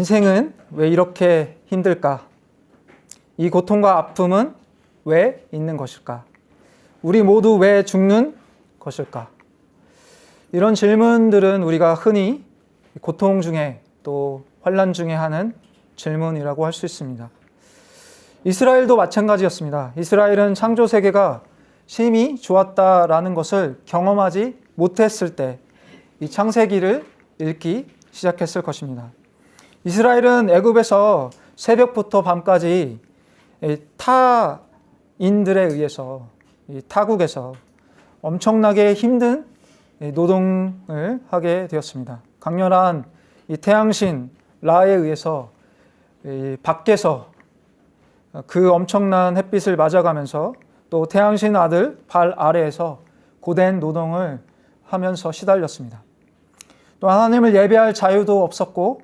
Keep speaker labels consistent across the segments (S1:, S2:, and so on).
S1: 인생은 왜 이렇게 힘들까? 이 고통과 아픔은 왜 있는 것일까? 우리 모두 왜 죽는 것일까? 이런 질문들은 우리가 흔히 고통 중에 또 환난 중에 하는 질문이라고 할 수 있습니다. 이스라엘도 마찬가지였습니다. 이스라엘은 창조 세계가 심히 좋았다라는 것을 경험하지 못했을 때 이 창세기를 읽기 시작했을 것입니다. 이스라엘은 애굽에서 새벽부터 밤까지 타인들에 의해서 타국에서 엄청나게 힘든 노동을 하게 되었습니다. 강렬한 이 태양신 라에 의해서 밖에서 그 엄청난 햇빛을 맞아가면서 또 태양신 아들 발 아래에서 고된 노동을 하면서 시달렸습니다. 또 하나님을 예배할 자유도 없었고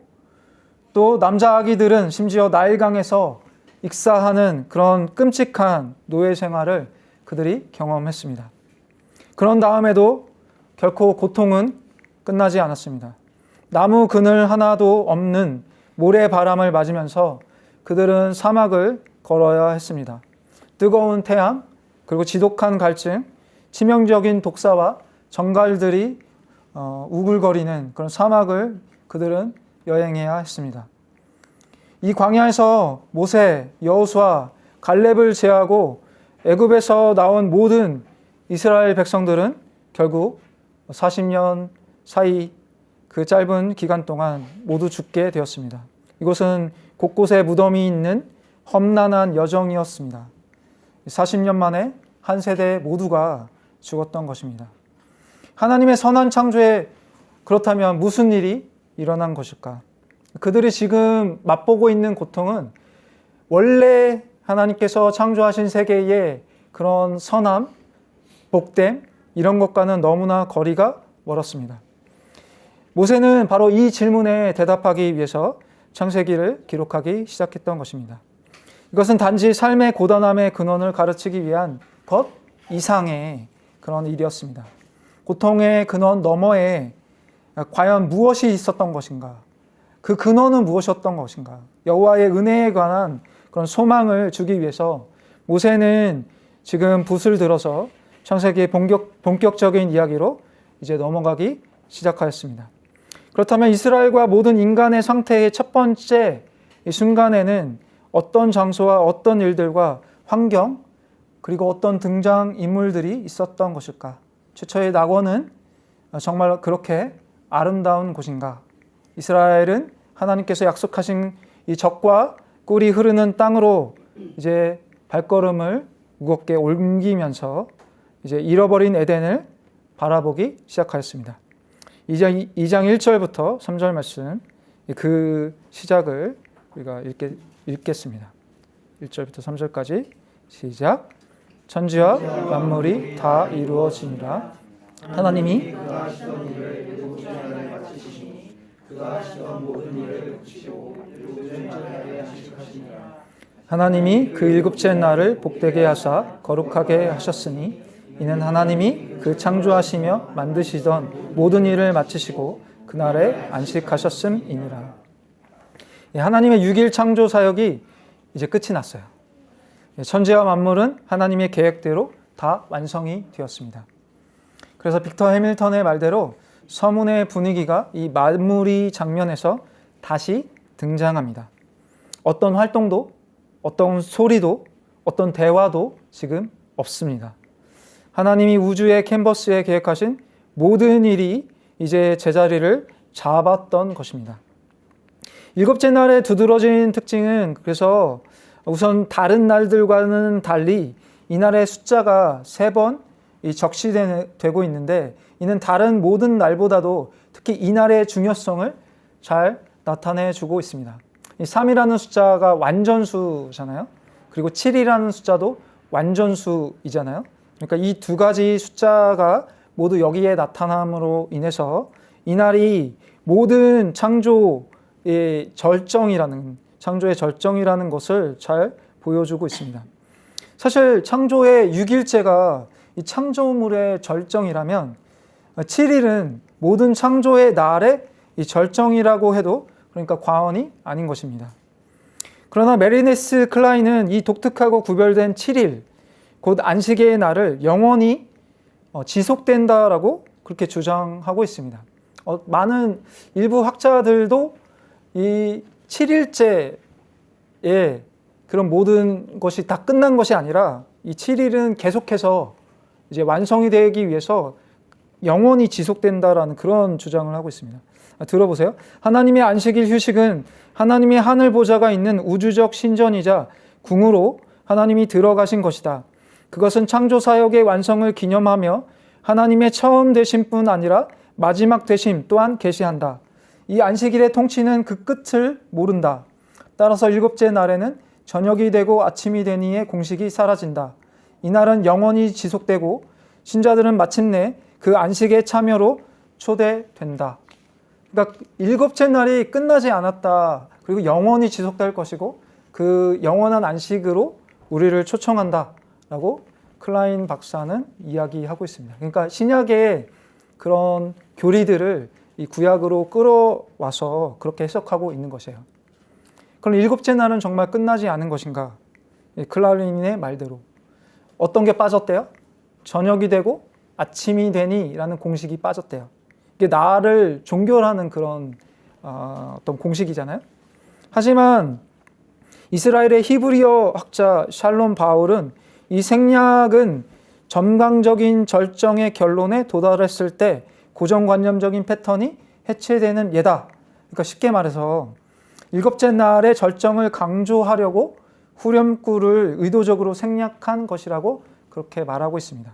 S1: 또 남자 아기들은 심지어 나일강에서 익사하는 그런 끔찍한 노예 생활을 그들이 경험했습니다. 그런 다음에도 결코 고통은 끝나지 않았습니다. 나무 그늘 하나도 없는 모래바람을 맞으면서 그들은 사막을 걸어야 했습니다. 뜨거운 태양, 그리고 지독한 갈증, 치명적인 독사와 정갈들이 우글거리는 그런 사막을 그들은 여행해야 했습니다. 이 광야에서 모세, 여호수아, 갈렙을 제하고 애굽에서 나온 모든 이스라엘 백성들은 결국 40년 사이 그 짧은 기간 동안 모두 죽게 되었습니다. 이곳은 곳곳에 무덤이 있는 험난한 여정이었습니다. 40년 만에 한 세대 모두가 죽었던 것입니다. 하나님의 선한 창조에 그렇다면 무슨 일이 일어난 것일까? 그들이 지금 맛보고 있는 고통은 원래 하나님께서 창조하신 세계의 그런 선함, 복됨 이런 것과는 너무나 거리가 멀었습니다. 모세는 바로 이 질문에 대답하기 위해서 창세기를 기록하기 시작했던 것입니다. 이것은 단지 삶의 고단함의 근원을 가르치기 위한 것 이상의 그런 일이었습니다. 고통의 근원 너머에 과연 무엇이 있었던 것인가? 그 근원은 무엇이었던 것인가? 여호와의 은혜에 관한 그런 소망을 주기 위해서 모세는 지금 붓을 들어서 창세기의 본격적인 이야기로 이제 넘어가기 시작하였습니다. 그렇다면 이스라엘과 모든 인간의 상태의 첫 번째 이 순간에는 어떤 장소와 어떤 일들과 환경 그리고 어떤 등장인물들이 있었던 것일까? 최초의 낙원은 정말 그렇게 아름다운 곳인가? 이스라엘은 하나님께서 약속하신 이 젖과 꿀이 흐르는 땅으로 이제 발걸음을 무겁게 옮기면서 이제 잃어버린 에덴을 바라보기 시작하였습니다. 2장 1절부터 3절 말씀 그 시작을 우리가 읽겠습니다. 1절부터 3절까지 시작. 천지와 만물이 다 이루어지니라. 하나님이 그 일곱째 날을 복되게 하사 거룩하게 하셨으니 이는 하나님이 그 창조하시며 만드시던 모든 일을 마치시고 그날에 안식하셨음이니라. 하나님의 6일 창조 사역이 이제 끝이 났어요. 천지와 만물은 하나님의 계획대로 다 완성이 되었습니다. 그래서 빅터 해밀턴의 말대로 서문의 분위기가 이 마무리 장면에서 다시 등장합니다. 어떤 활동도, 어떤 소리도, 어떤 대화도 지금 없습니다. 하나님이 우주의 캔버스에 계획하신 모든 일이 이제 제자리를 잡았던 것입니다. 일곱째 날에 두드러진 특징은 그래서 우선 다른 날들과는 달리 이날의 숫자가 3번 적시되고 있는데 이는 다른 모든 날보다도 특히 이날의 중요성을 잘 나타내주고 있습니다. 3이라는 숫자가 완전수잖아요. 그리고 7이라는 숫자도 완전수이잖아요. 그러니까 이 두 가지 숫자가 모두 여기에 나타남으로 인해서 이날이 모든 창조의 절정이라는 것을 잘 보여주고 있습니다. 사실 창조의 6일째가 이 창조물의 절정이라면 7일은 모든 창조의 날의 이 절정이라고 해도 그러니까 과언이 아닌 것입니다. 그러나 메리네스 클라인은 이 독특하고 구별된 7일, 곧 안식의 날을 영원히 지속된다라고 그렇게 주장하고 있습니다. 많은 일부 학자들도 이 7일째에 그런 모든 것이 다 끝난 것이 아니라 이 7일은 계속해서 이제 완성이 되기 위해서 영원히 지속된다라는 그런 주장을 하고 있습니다. 들어보세요. 하나님의 안식일 휴식은 하나님의 하늘 보좌가 있는 우주적 신전이자 궁으로 하나님이 들어가신 것이다. 그것은 창조 사역의 완성을 기념하며 하나님의 처음 되심 뿐 아니라 마지막 되심 또한 계시한다. 이 안식일의 통치는 그 끝을 모른다. 따라서 일곱째 날에는 저녁이 되고 아침이 되니의 공식이 사라진다. 이날은 영원히 지속되고 신자들은 마침내 그 안식의 참여로 초대된다. 그러니까 일곱째 날이 끝나지 않았다. 그리고 영원히 지속될 것이고 그 영원한 안식으로 우리를 초청한다 라고 클라인 박사는 이야기하고 있습니다. 그러니까 신약의 그런 교리들을 이 구약으로 끌어와서 그렇게 해석하고 있는 것이에요. 그럼 일곱째 날은 정말 끝나지 않은 것인가? 클라인의 말대로 어떤 게 빠졌대요? 저녁이 되고 아침이 되니 라는 공식이 빠졌대요. 이게 나를 종결하는 그런 어떤 공식이잖아요. 하지만 이스라엘의 히브리어 학자 샬롬 바울은 이 생략은 점강적인 절정의 결론에 도달했을 때 고정관념적인 패턴이 해체되는 예다. 그러니까 쉽게 말해서 일곱째 날의 절정을 강조하려고 후렴구를 의도적으로 생략한 것이라고 그렇게 말하고 있습니다.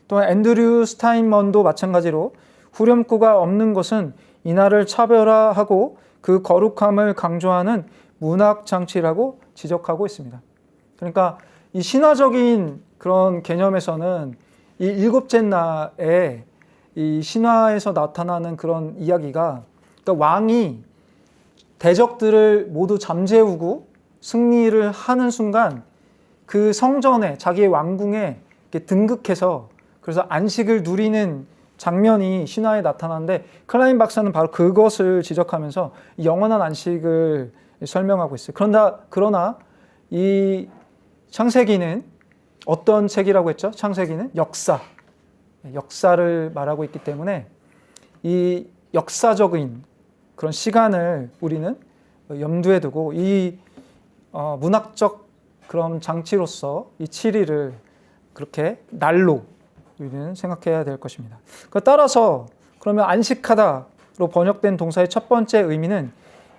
S1: 또한 앤드류 스타인먼도 마찬가지로 후렴구가 없는 것은 이날을 차별화하고 그 거룩함을 강조하는 문학 장치라고 지적하고 있습니다. 그러니까 이 신화적인 그런 개념에서는 이 일곱째 날에 이 신화에서 나타나는 그런 이야기가 그러니까 왕이 대적들을 모두 잠재우고 승리를 하는 순간 그 성전에 자기의 왕궁에 등극해서 그래서 안식을 누리는 장면이 신화에 나타나는데 클라인 박사는 바로 그것을 지적하면서 영원한 안식을 설명하고 있어요. 그러나 이 창세기는 어떤 책이라고 했죠? 창세기는 역사를 말하고 있기 때문에 이 역사적인 그런 시간을 우리는 염두에 두고 이 문학적 그런 장치로서 이 7일을 그렇게 날로 우리는 생각해야 될 것입니다. 따라서 그러면 안식하다로 번역된 동사의 첫 번째 의미는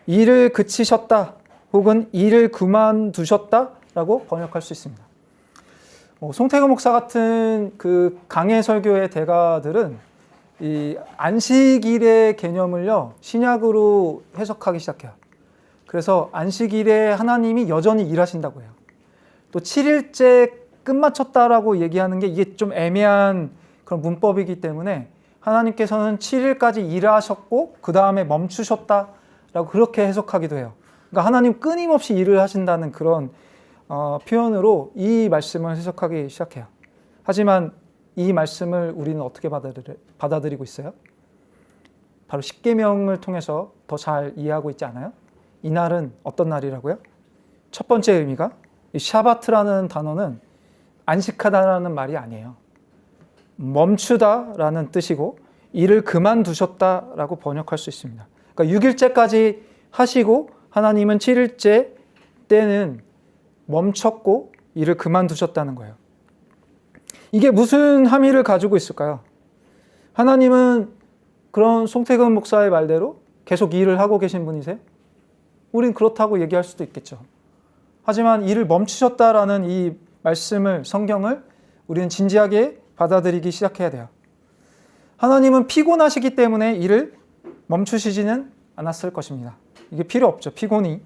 S1: 일을 그치셨다 혹은 일을 그만두셨다라고 번역할 수 있습니다. 송태근 목사 같은 그 강해 설교의 대가들은 이 안식일의 개념을요 신약으로 해석하기 시작해요. 그래서 안식일에 하나님이 여전히 일하신다고 해요. 또 7일째 끝마쳤다라고 얘기하는 게 이게 좀 애매한 그런 문법이기 때문에 하나님께서는 7일까지 일하셨고 그 다음에 멈추셨다라고 그렇게 해석하기도 해요. 그러니까 하나님 끊임없이 일을 하신다는 그런 표현으로 이 말씀을 해석하기 시작해요. 하지만 이 말씀을 우리는 어떻게 받아들이고 있어요? 바로 십계명을 통해서 더 잘 이해하고 있지 않아요? 이 날은 어떤 날이라고요? 첫 번째 의미가 이 샤바트라는 단어는 안식하다라는 말이 아니에요. 멈추다라는 뜻이고 일을 그만두셨다라고 번역할 수 있습니다. 그러니까 6일째까지 하시고 하나님은 7일째 때는 멈췄고 일을 그만두셨다는 거예요. 이게 무슨 함의를 가지고 있을까요? 하나님은 그런 송태근 목사의 말대로 계속 일을 하고 계신 분이세요? 우린 그렇다고 얘기할 수도 있겠죠. 하지만 일을 멈추셨다라는 이 말씀을, 성경을 우리는 진지하게 받아들이기 시작해야 돼요. 하나님은 피곤하시기 때문에 일을 멈추시지는 않았을 것입니다. 이게 필요 없죠. 피곤이.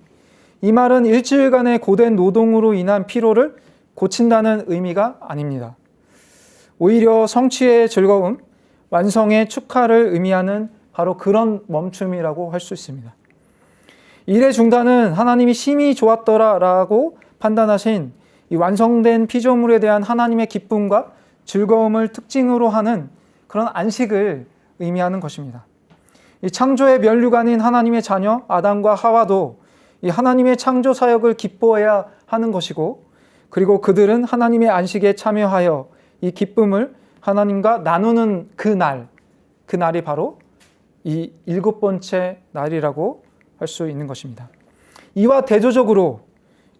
S1: 이 말은 일주일간의 고된 노동으로 인한 피로를 고친다는 의미가 아닙니다. 오히려 성취의 즐거움, 완성의 축하를 의미하는 바로 그런 멈춤이라고 할 수 있습니다. 일의 중단은 하나님이 심히 좋았더라라고 판단하신 이 완성된 피조물에 대한 하나님의 기쁨과 즐거움을 특징으로 하는 그런 안식을 의미하는 것입니다. 이 창조의 면류관인 하나님의 자녀 아담과 하와도 이 하나님의 창조 사역을 기뻐해야 하는 것이고, 그리고 그들은 하나님의 안식에 참여하여 이 기쁨을 하나님과 나누는 그 날이 바로 이 7번째 날이라고 할 수 있는 것입니다. 이와 대조적으로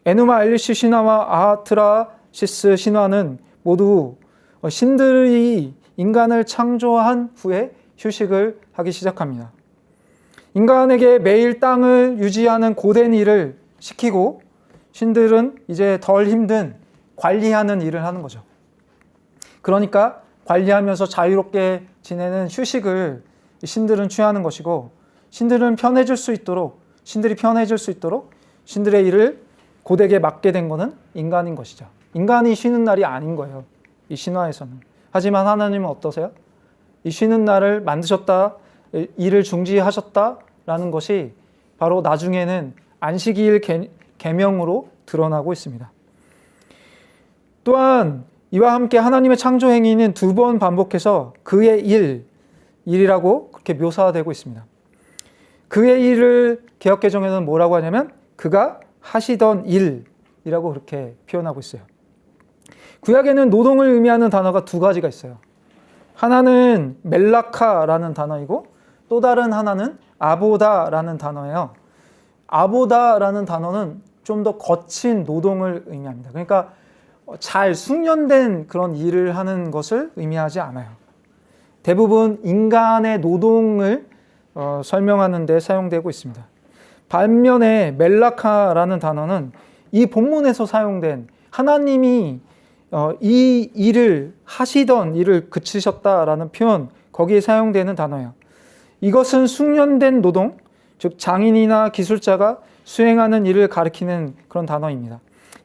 S1: 에누마 엘리시 신화와 아하트라시스 신화는 모두 신들이 인간을 창조한 후에 휴식을 하기 시작합니다. 인간에게 매일 땅을 유지하는 고된 일을 시키고, 신들은 이제 덜 힘든 관리하는 일을 하는 거죠. 그러니까 관리하면서 자유롭게 지내는 휴식을 신들은 취하는 것이고, 신들이 편해질 수 있도록 신들의 일을 고되게 맡게 된 것은 인간인 것이죠. 인간이 쉬는 날이 아닌 거예요, 이 신화에서는. 하지만 하나님은 어떠세요? 이 쉬는 날을 만드셨다, 일을 중지하셨다라는 것이 바로 나중에는 안식일 계명으로 드러나고 있습니다. 또한 이와 함께 하나님의 창조 행위는 2번 반복해서 그의 일이라고 그렇게 묘사되고 있습니다. 그의 일을 개역개정에서는 뭐라고 하냐면 그가 하시던 일이라고 그렇게 표현하고 있어요. 구약에는 노동을 의미하는 단어가 2가지가 있어요. 하나는 멜라카라는 단어이고, 또 다른 하나는 아보다라는 단어예요. 아보다라는 단어는 좀 더 거친 노동을 의미합니다. 그러니까 잘 숙련된 그런 일을 하는 것을 의미하지 않아요. 대부분 인간의 노동을 설명하는 데 사용되고 있습니다. 반면에 멜라카라는 단어는 이 본문에서 사용된 하나님이 이 일을 하시던 일을 그치셨다라는 표현, 거기에 사용되는 단어예요. 이것은 숙련된 노동, 즉 장인이나 기술자가 수행하는 일을 가리키는 그런 단어입니다.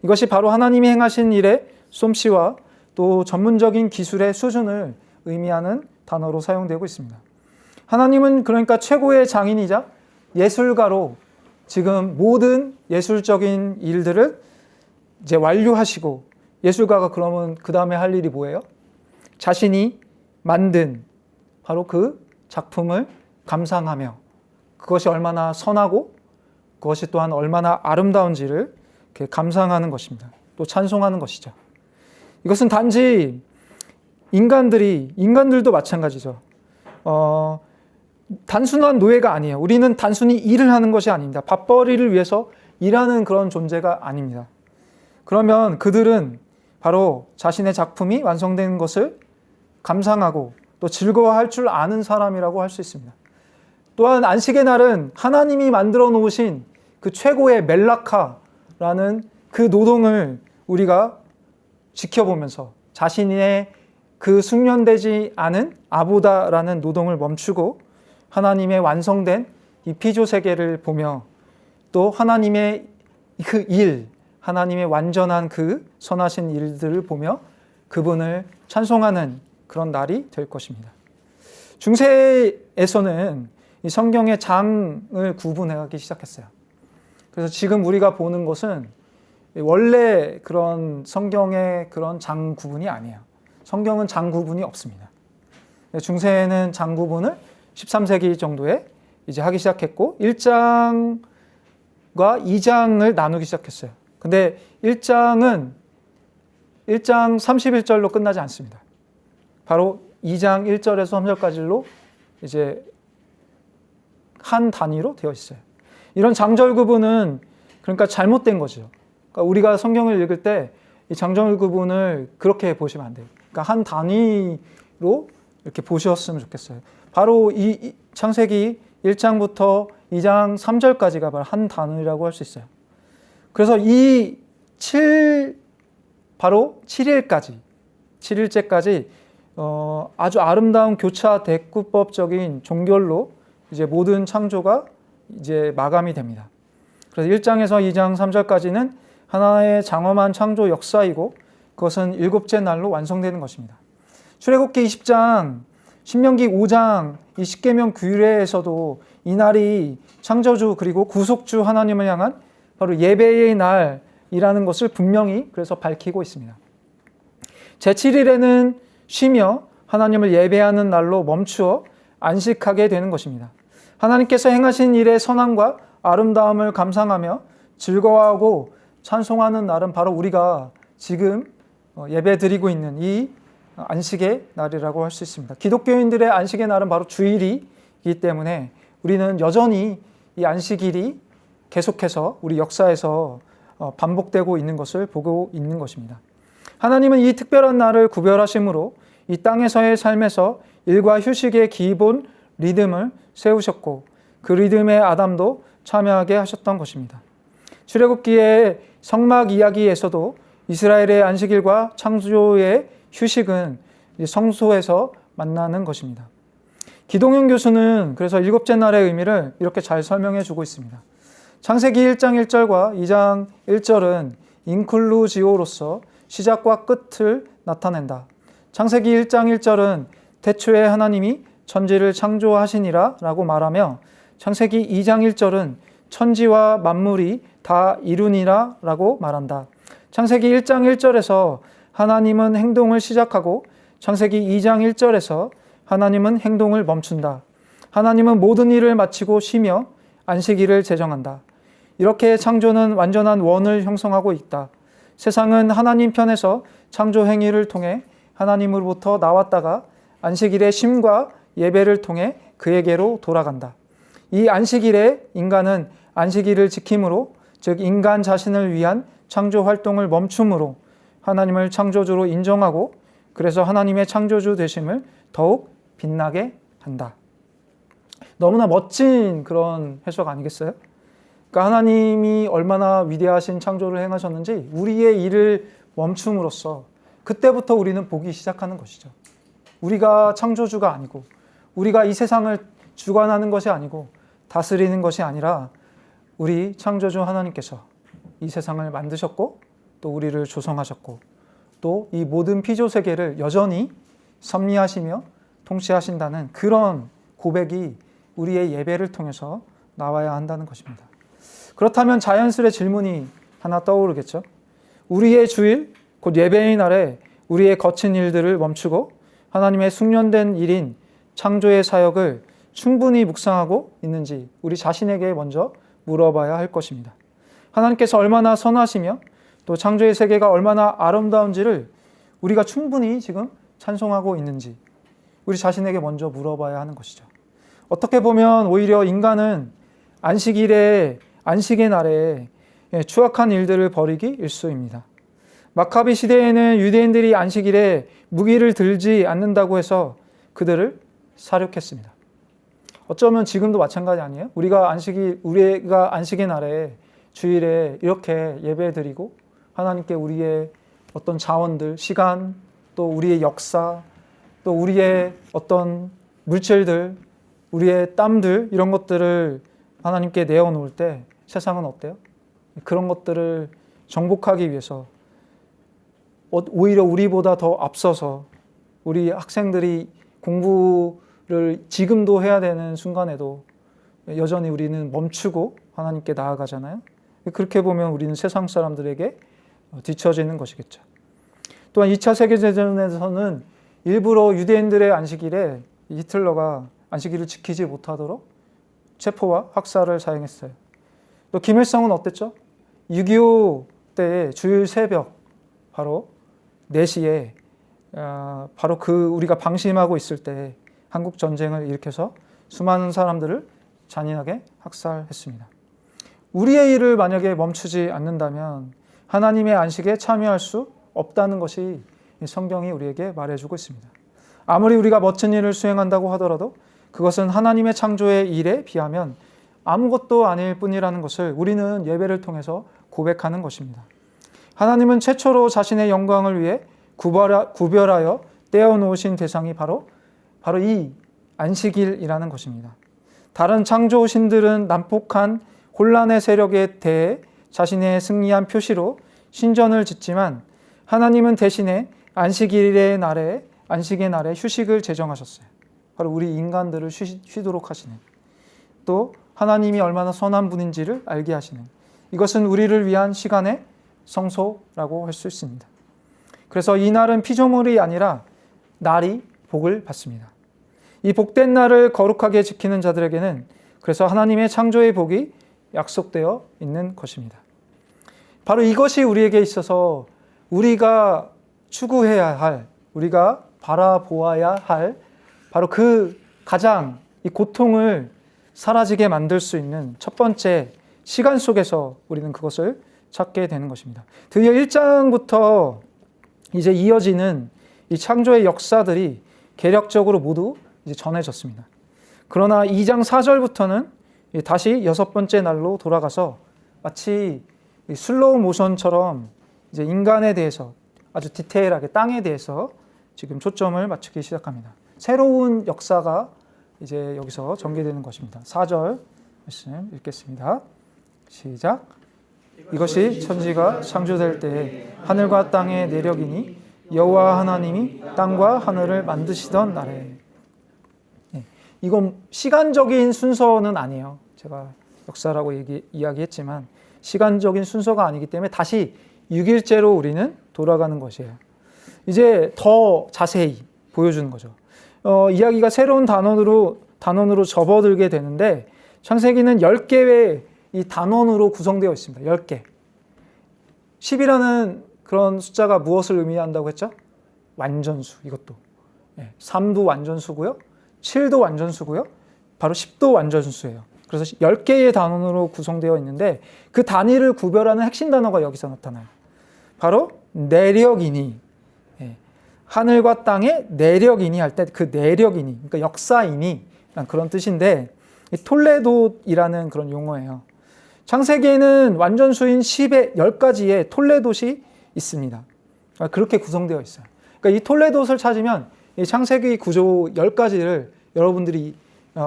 S1: 이것이 바로 하나님이 행하신 일의 솜씨와 또 전문적인 기술의 수준을 의미하는 단어로 사용되고 있습니다. 하나님은 그러니까 최고의 장인이자 예술가로 지금 모든 예술적인 일들을 이제 완료하시고, 예술가가 그러면 그 다음에 할 일이 뭐예요? 자신이 만든 바로 그 작품을 감상하며 그것이 얼마나 선하고 그것이 또한 얼마나 아름다운지를 이렇게 감상하는 것입니다. 또 찬송하는 것이죠. 이것은 단지 인간들도 마찬가지죠. 단순한 노예가 아니에요. 우리는 단순히 일을 하는 것이 아닙니다. 밥벌이를 위해서 일하는 그런 존재가 아닙니다. 그러면 그들은 바로 자신의 작품이 완성된 것을 감상하고 또 즐거워할 줄 아는 사람이라고 할 수 있습니다. 또한 안식의 날은 하나님이 만들어 놓으신 그 최고의 멜라카라는 그 노동을 우리가 지켜보면서 자신의 그 숙련되지 않은 아보다라는 노동을 멈추고 하나님의 완성된 이 피조 세계를 보며 또 하나님의 그 하나님의 완전한 그 선하신 일들을 보며 그분을 찬송하는 그런 날이 될 것입니다. 중세에서는 이 성경의 장을 구분하기 시작했어요. 그래서 지금 우리가 보는 것은 원래 그런 성경의 그런 장 구분이 아니에요. 성경은 장 구분이 없습니다. 중세에는 장 구분을 13세기 정도에 이제 하기 시작했고 1장과 2장을 나누기 시작했어요. 근데 1장은 1장 31절로 끝나지 않습니다. 바로 2장 1절에서 3절까지로 이제 한 단위로 되어 있어요. 이런 장절 구분은 그러니까 잘못된 거죠. 그러니까 우리가 성경을 읽을 때 이 장절 구분을 그렇게 보시면 안 돼요. 그러니까 한 단위로 이렇게 보셨으면 좋겠어요. 바로 이 창세기 1장부터 2장 3절까지가 바로 한 단위라고 할 수 있어요. 그래서 바로 7일째까지 아주 아름다운 교차 대구법적인 종결로 이제 모든 창조가 이제 마감이 됩니다. 그래서 1장에서 2장 3절까지는 하나의 장엄한 창조 역사이고 그것은 7째 날로 완성되는 것입니다. 출애굽기 20장, 신명기 5장, 이 십계명 규례에서도 이 날이 창조주 그리고 구속주 하나님을 향한 바로 예배의 날이라는 것을 분명히 그래서 밝히고 있습니다. 제7일에는 쉬며 하나님을 예배하는 날로 멈추어 안식하게 되는 것입니다. 하나님께서 행하신 일의 선함과 아름다움을 감상하며 즐거워하고 찬송하는 날은 바로 우리가 지금 예배 드리고 있는 이 안식의 날이라고 할 수 있습니다. 기독교인들의 안식의 날은 바로 주일이기 때문에 우리는 여전히 이 안식일이 계속해서 우리 역사에서 반복되고 있는 것을 보고 있는 것입니다. 하나님은 이 특별한 날을 구별하심으로 이 땅에서의 삶에서 일과 휴식의 기본 리듬을 세우셨고 그 리듬에 아담도 참여하게 하셨던 것입니다. 출애굽기의 성막 이야기에서도 이스라엘의 안식일과 창조의 휴식은 성소에서 만나는 것입니다. 기동현 교수는 그래서 일곱째 날의 의미를 이렇게 잘 설명해 주고 있습니다. 창세기 1장 1절과 2장 1절은 인클루지오로서 시작과 끝을 나타낸다. 창세기 1장 1절은 태초에 하나님이 천지를 창조하시니라 라고 말하며 창세기 2장 1절은 천지와 만물이 다 이루니라 라고 말한다. 창세기 1장 1절에서 하나님은 행동을 시작하고 창세기 2장 1절에서 하나님은 행동을 멈춘다. 하나님은 모든 일을 마치고 쉬며 안식일을 제정한다. 이렇게 창조는 완전한 원을 형성하고 있다. 세상은 하나님 편에서 창조 행위를 통해 하나님으로부터 나왔다가 안식일의 쉼과 예배를 통해 그에게로 돌아간다. 이 안식일에 인간은 안식일을 지킴으로, 즉 인간 자신을 위한 창조 활동을 멈춤으로 하나님을 창조주로 인정하고 그래서 하나님의 창조주 되심을 더욱 빛나게 한다. 너무나 멋진 그런 해석 아니겠어요? 그러니까 하나님이 얼마나 위대하신 창조를 행하셨는지 우리의 일을 멈춤으로써 그때부터 우리는 보기 시작하는 것이죠. 우리가 창조주가 아니고 우리가 이 세상을 주관하는 것이 아니고 다스리는 것이 아니라 우리 창조주 하나님께서 이 세상을 만드셨고 또 우리를 조성하셨고 또 이 모든 피조세계를 여전히 섭리하시며 통치하신다는 그런 고백이 우리의 예배를 통해서 나와야 한다는 것입니다. 그렇다면 자연스레 질문이 하나 떠오르겠죠. 우리의 주일, 곧 예배의 날에 우리의 거친 일들을 멈추고 하나님의 숙련된 일인 창조의 사역을 충분히 묵상하고 있는지 우리 자신에게 먼저 물어봐야 할 것입니다. 하나님께서 얼마나 선하시며 또 창조의 세계가 얼마나 아름다운지를 우리가 충분히 지금 찬송하고 있는지 우리 자신에게 먼저 물어봐야 하는 것이죠. 어떻게 보면 오히려 인간은 안식의 날에 추악한 일들을 벌이기 일쑤입니다. 마카비 시대에는 유대인들이 안식일에 무기를 들지 않는다고 해서 그들을 사륙했습니다. 어쩌면 지금도 마찬가지 아니에요? 우리가 안식의 날에 주일에 이렇게 예배드리고 하나님께 우리의 어떤 자원들, 시간, 또 우리의 역사, 또 우리의 어떤 물질들, 우리의 땀들 이런 것들을 하나님께 내어놓을 때 세상은 어때요? 그런 것들을 정복하기 위해서 오히려 우리보다 더 앞서서 우리 학생들이 공부를 지금도 해야 되는 순간에도 여전히 우리는 멈추고 하나님께 나아가잖아요. 그렇게 보면 우리는 세상 사람들에게 뒤처지는 것이겠죠. 또한 2차 세계대전에서는 일부러 유대인들의 안식일에 히틀러가 안식일을 지키지 못하도록 체포와 학살을 사용했어요. 또 김일성은 어땠죠? 6.25 때의 주일 새벽 바로 4시에 바로 우리가 방심하고 있을 때 한국 전쟁을 일으켜서 수많은 사람들을 잔인하게 학살했습니다. 우리의 일을 만약에 멈추지 않는다면 하나님의 안식에 참여할 수 없다는 것이 성경이 우리에게 말해주고 있습니다. 아무리 우리가 멋진 일을 수행한다고 하더라도 그것은 하나님의 창조의 일에 비하면 아무것도 아닐 뿐이라는 것을 우리는 예배를 통해서 고백하는 것입니다. 하나님은 최초로 자신의 영광을 위해 구별하여 떼어놓으신 대상이 바로 이 안식일이라는 것입니다. 다른 창조신들은 난폭한 혼란의 세력에 대해 자신의 승리한 표시로 신전을 짓지만 하나님은 대신에 안식의 날에 휴식을 제정하셨어요. 바로 우리 인간들을 쉬도록 하시는, 또 하나님이 얼마나 선한 분인지를 알게 하시는, 이것은 우리를 위한 시간의 성소라고 할 수 있습니다. 그래서 이 날은 피조물이 아니라 날이 복을 받습니다. 이 복된 날을 거룩하게 지키는 자들에게는 그래서 하나님의 창조의 복이 약속되어 있는 것입니다. 바로 이것이 우리에게 있어서 우리가 추구해야 할, 우리가 바라보아야 할 바로 그 가장 이 고통을 사라지게 만들 수 있는 첫 번째 시간 속에서 우리는 그것을 찾게 되는 것입니다. 드디어 1장부터 이제 이어지는 이 창조의 역사들이 계략적으로 모두 이제 전해졌습니다. 그러나 2장 4절부터는 다시 여섯 번째 날로 돌아가서 마치 슬로우 모션처럼 이제 인간에 대해서 아주 디테일하게 땅에 대해서 지금 초점을 맞추기 시작합니다. 새로운 역사가 이제 여기서 전개되는 것입니다. 4절 말씀 읽겠습니다. 시작. 이것이 천지가 창조될 때에 하늘과 땅의 내력이니 여호와 하나님이 땅과 하늘을 만드시던 날에. 이건 시간적인 순서는 아니에요. 제가 역사라고 이야기했지만 시간적인 순서가 아니기 때문에 다시 6일째로 우리는 돌아가는 것이에요. 이제 더 자세히 보여주는 거죠. 이야기가 새로운 단원으로 접어들게 되는데 창세기는 10개의 이 단원으로 구성되어 있습니다. 10개. 10이라는 그런 숫자가 무엇을 의미한다고 했죠? 완전수, 이것도. 3도 완전수고요. 7도 완전수고요. 바로 10도 완전수예요. 그래서 10개의 단원으로 구성되어 있는데 그 단위를 구별하는 핵심 단어가 여기서 나타나요. 바로 내력이니, 하늘과 땅의 내력이니 할 때 그 내력이니, 그러니까 역사이니 그런 뜻인데 톨레도이라는 그런 용어예요. 창세기에는 완전수인 10의 10가지의 톨레도시 있습니다. 그렇게 구성되어 있어요. 그러니까 이 톨레도를 찾으면 이 창세기 구조 10가지를 여러분들이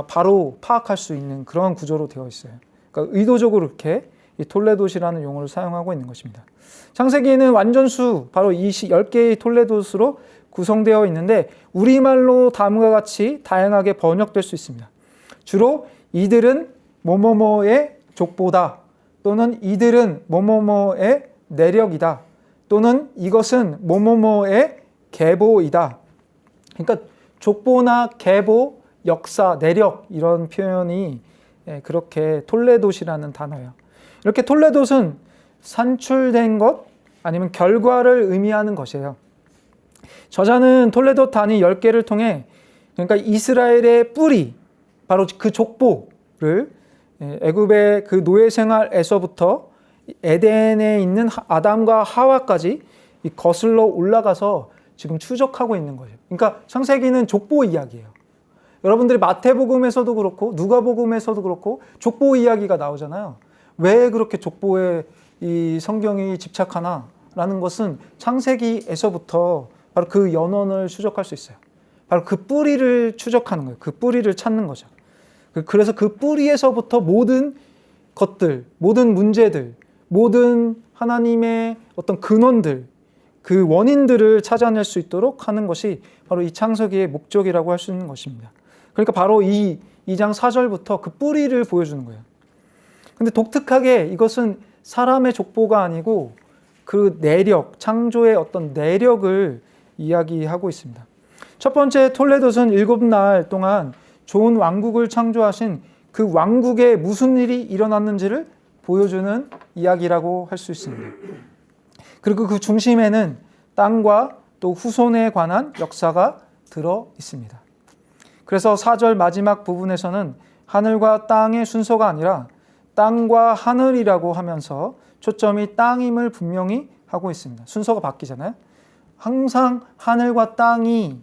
S1: 바로 파악할 수 있는 그런 구조로 되어 있어요. 그러니까 의도적으로 이렇게 이 톨레도시라는 용어를 사용하고 있는 것입니다. 창세기에는 완전수, 바로 이 10개의 톨레도스로 구성되어 있는데 우리말로 다음과 같이 다양하게 번역될 수 있습니다. 주로 이들은 뭐뭐뭐의 족보다, 또는 이들은 뭐뭐뭐의 내력이다, 또는 이것은 뭐뭐뭐의 계보이다. 그러니까 족보나 계보, 역사, 내력 이런 표현이 그렇게 톨레도시라는 단어예요. 이렇게 톨레도는 산출된 것 아니면 결과를 의미하는 것이에요. 저자는 톨레도 단위 10개를 통해 그러니까 이스라엘의 뿌리, 바로 그 족보를 애굽의 그 노예 생활에서부터 에덴에 있는 아담과 하와까지 거슬러 올라가서 지금 추적하고 있는 거예요. 그러니까 창세기는 족보 이야기예요. 여러분들이 마태복음에서도 그렇고 누가복음에서도 그렇고 족보 이야기가 나오잖아요. 왜 그렇게 족보에 이 성경이 집착하나라는 것은 창세기에서부터 바로 그 연원을 추적할 수 있어요. 바로 그 뿌리를 추적하는 거예요. 그 뿌리를 찾는 거죠. 그래서 그 뿌리에서부터 모든 것들, 모든 문제들, 모든 하나님의 어떤 근원들, 그 원인들을 찾아낼 수 있도록 하는 것이 바로 이 창세기의 목적이라고 할 수 있는 것입니다. 그러니까 바로 이 2장 4절부터 그 뿌리를 보여주는 거예요. 근데 독특하게 이것은 사람의 족보가 아니고 그 내력, 창조의 어떤 내력을 이야기하고 있습니다. 첫 번째 톨레도는 7날 동안 좋은 왕국을 창조하신 그 왕국에 무슨 일이 일어났는지를 보여주는 이야기라고 할 수 있습니다. 그리고 그 중심에는 땅과 또 후손에 관한 역사가 들어 있습니다. 그래서 4절 마지막 부분에서는 하늘과 땅의 순서가 아니라 땅과 하늘이라고 하면서 초점이 땅임을 분명히 하고 있습니다. 순서가 바뀌잖아요. 항상 하늘과 땅이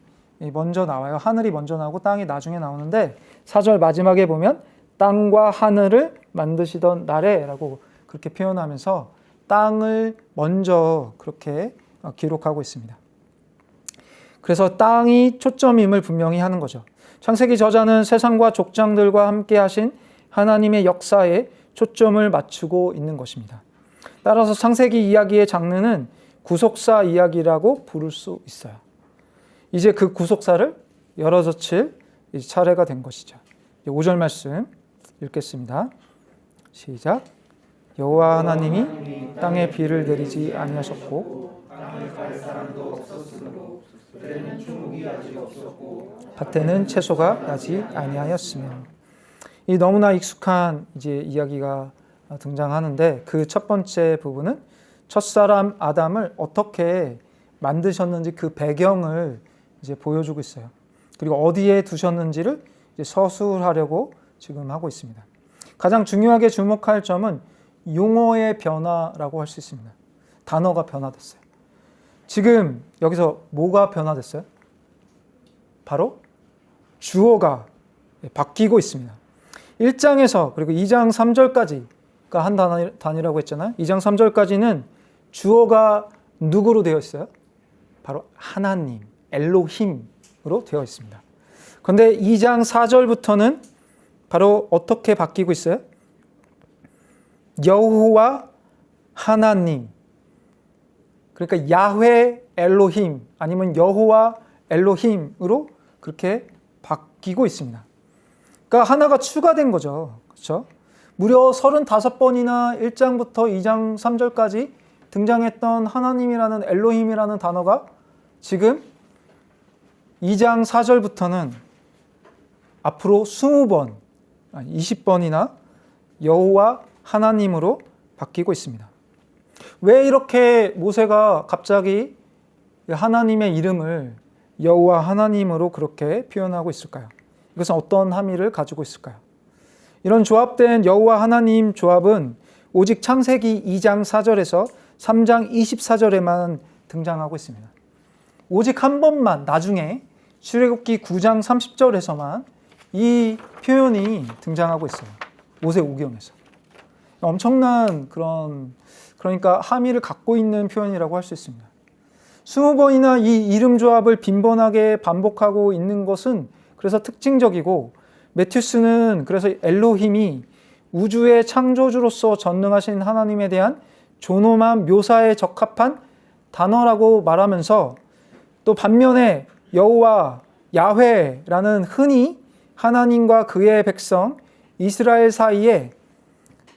S1: 먼저 나와요. 하늘이 먼저 나오고 땅이 나중에 나오는데 4절 마지막에 보면 땅과 하늘을 만드시던 날에 라고 그렇게 표현하면서 땅을 먼저 그렇게 기록하고 있습니다. 그래서 땅이 초점임을 분명히 하는 거죠. 창세기 저자는 세상과 족장들과 함께 하신 하나님의 역사에 초점을 맞추고 있는 것입니다. 따라서 창세기 이야기의 장르는 구속사 이야기라고 부를 수 있어요. 이제 그 구속사를 열어젖힐 차례가 된 것이죠. 5절 말씀 읽겠습니다. 시작. 여호와 하나님이 땅에 비를 내리지 아니하셨고 밭에는 채소가 나지 아니하였으며. 이 너무나 익숙한 이제 이야기가 등장하는데 그 첫 번째 부분은 첫사람 아담을 어떻게 만드셨는지 그 배경을 이제 보여주고 있어요. 그리고 어디에 두셨는지를 이제 서술하려고 지금 하고 있습니다. 가장 중요하게 주목할 점은 용어의 변화라고 할 수 있습니다. 단어가 변화됐어요. 지금 여기서 뭐가 변화됐어요? 바로 주어가 바뀌고 있습니다. 1장에서 그리고 2장 3절까지가 한 단위라고 했잖아요. 2장 3절까지는 주어가 누구로 되어 있어요? 바로 하나님, 엘로힘으로 되어 있습니다. 그런데 2장 4절부터는 바로 어떻게 바뀌고 있어요? 여호와 하나님, 그러니까 야훼 엘로힘 아니면 여호와 엘로힘으로 그렇게 바뀌고 있습니다. 그러니까 하나가 추가된 거죠. 그렇죠? 무려 35번이나 1장부터 2장 3절까지 등장했던 하나님이라는 엘로힘이라는 단어가 지금 2장 4절부터는 앞으로 20번, 20번이나 여호와 하나님으로 바뀌고 있습니다. 왜 이렇게 모세가 갑자기 하나님의 이름을 여호와 하나님으로 그렇게 표현하고 있을까요? 이것은 어떤 함의를 가지고 있을까요? 이런 조합된 여호와 하나님 조합은 오직 창세기 2장 4절에서 3장 24절에만 등장하고 있습니다. 오직 한 번만 나중에 출애굽기 9장 30절에서만 이 표현이 등장하고 있어요. 모세 오경에서. 엄청난 그러니까 함의를 갖고 있는 표현이라고 할 수 있습니다. 20번이나 이 이름 조합을 빈번하게 반복하고 있는 것은 그래서 특징적이고, 매튜스는 그래서 엘로힘이 우주의 창조주로서 전능하신 하나님에 대한 존엄한 묘사에 적합한 단어라고 말하면서, 또 반면에 여호와, 야훼라는 흔히 하나님과 그의 백성 이스라엘 사이에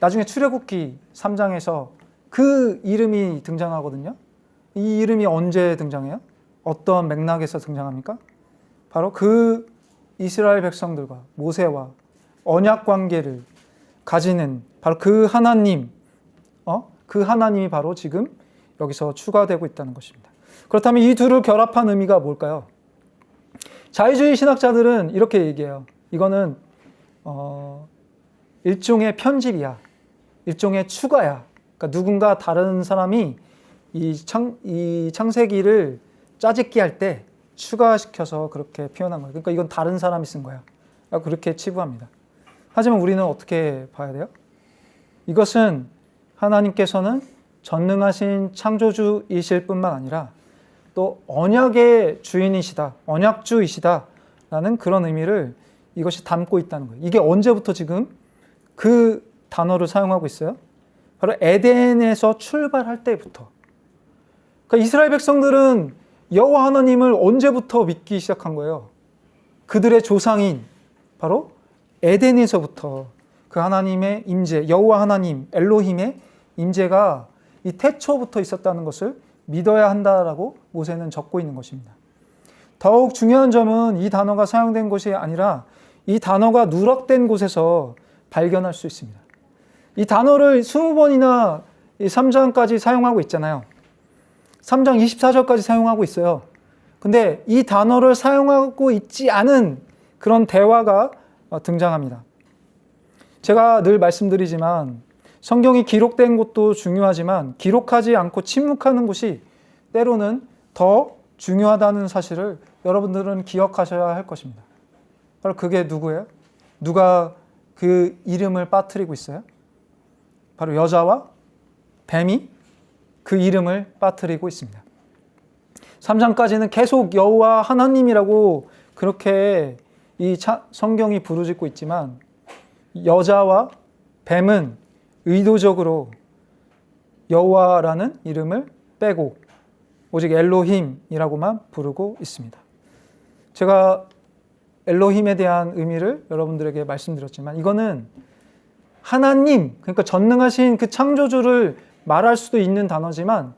S1: 나중에 출애굽기 3장에서 그 이름이 등장하거든요. 이 이름이 언제 등장해요? 어떤 맥락에서 등장합니까? 바로 그 이스라엘 백성들과 모세와 언약 관계를 가지는 바로 그 하나님, 그 하나님이 바로 지금 여기서 추가되고 있다는 것입니다. 그렇다면 이 둘을 결합한 의미가 뭘까요? 자유주의 신학자들은 이렇게 얘기해요. 이거는 일종의 편집이야. 일종의 추가야. 그러니까 누군가 다른 사람이 이 창세기를 짜집기 할 때 추가시켜서 그렇게 표현한 거예요. 그러니까 이건 다른 사람이 쓴 거야. 그렇게 치부합니다. 하지만 우리는 어떻게 봐야 돼요? 이것은 하나님께서는 전능하신 창조주이실 뿐만 아니라 또 언약의 주인이시다, 언약주이시다 라는 그런 의미를 이것이 담고 있다는 거예요. 이게 언제부터 지금 그 단어를 사용하고 있어요? 바로 에덴에서 출발할 때부터. 그러니까 이스라엘 백성들은 여호와 하나님을 언제부터 믿기 시작한 거예요? 그들의 조상인 바로 에덴에서부터 그 하나님의 임재, 여호와 하나님, 엘로힘의 임재가 이 태초부터 있었다는 것을 믿어야 한다라고 모세는 적고 있는 것입니다. 더욱 중요한 점은 이 단어가 사용된 곳이 아니라 이 단어가 누락된 곳에서 발견할 수 있습니다. 이 단어를 20번이나 3장까지 사용하고 있잖아요. 3장 24절까지 사용하고 있어요. 근데 이 단어를 사용하고 있지 않은 그런 대화가 등장합니다. 제가 늘 말씀드리지만 성경이 기록된 곳도 중요하지만 기록하지 않고 침묵하는 곳이 때로는 더 중요하다는 사실을 여러분들은 기억하셔야 할 것입니다. 바로 그게 누구예요? 누가 그 이름을 빠뜨리고 있어요? 바로 여자와 뱀이 그 이름을 빠뜨리고 있습니다. 3장까지는 계속 여호와 하나님이라고 그렇게 이 성경이 부르짖고 있지만 여자와 뱀은 의도적으로 여호와라는 이름을 빼고 오직 엘로힘이라고만 부르고 있습니다. 제가 엘로힘에 대한 의미를 여러분들에게 말씀드렸지만 이거는 하나님, 그러니까 전능하신 그 창조주를 말할 수도 있는 단어지만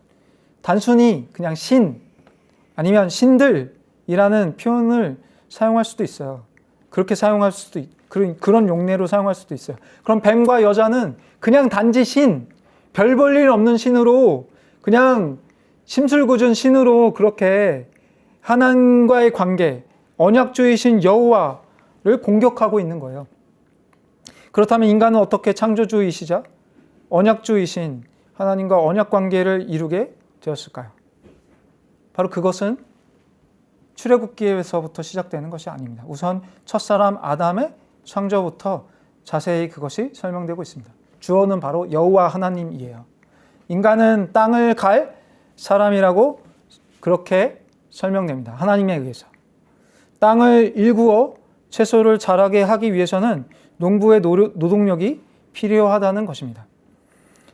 S1: 단순히 그냥 신 아니면 신들이라는 표현을 사용할 수도 있어요. 그렇게 사용할 수도 그런 용례로 사용할 수도 있어요. 그럼 뱀과 여자는 그냥 단지 신, 별 볼 일 없는 신으로, 그냥 심술궂은 신으로 그렇게 하나님과의 관계, 언약주이신 여호와를 공격하고 있는 거예요. 그렇다면 인간은 어떻게 창조주이시자 언약주이신 하나님과 언약 관계를 이루게 되었을까요? 바로 그것은 출애굽기에서부터 시작되는 것이 아닙니다. 우선 첫사람 아담의 창조부터 자세히 그것이 설명되고 있습니다. 주어는 바로 여호와 하나님이에요. 인간은 땅을 갈 사람이라고 그렇게 설명됩니다. 하나님에 의해서. 땅을 일구어 채소를 자라게 하기 위해서는 농부의 노동력이 필요하다는 것입니다.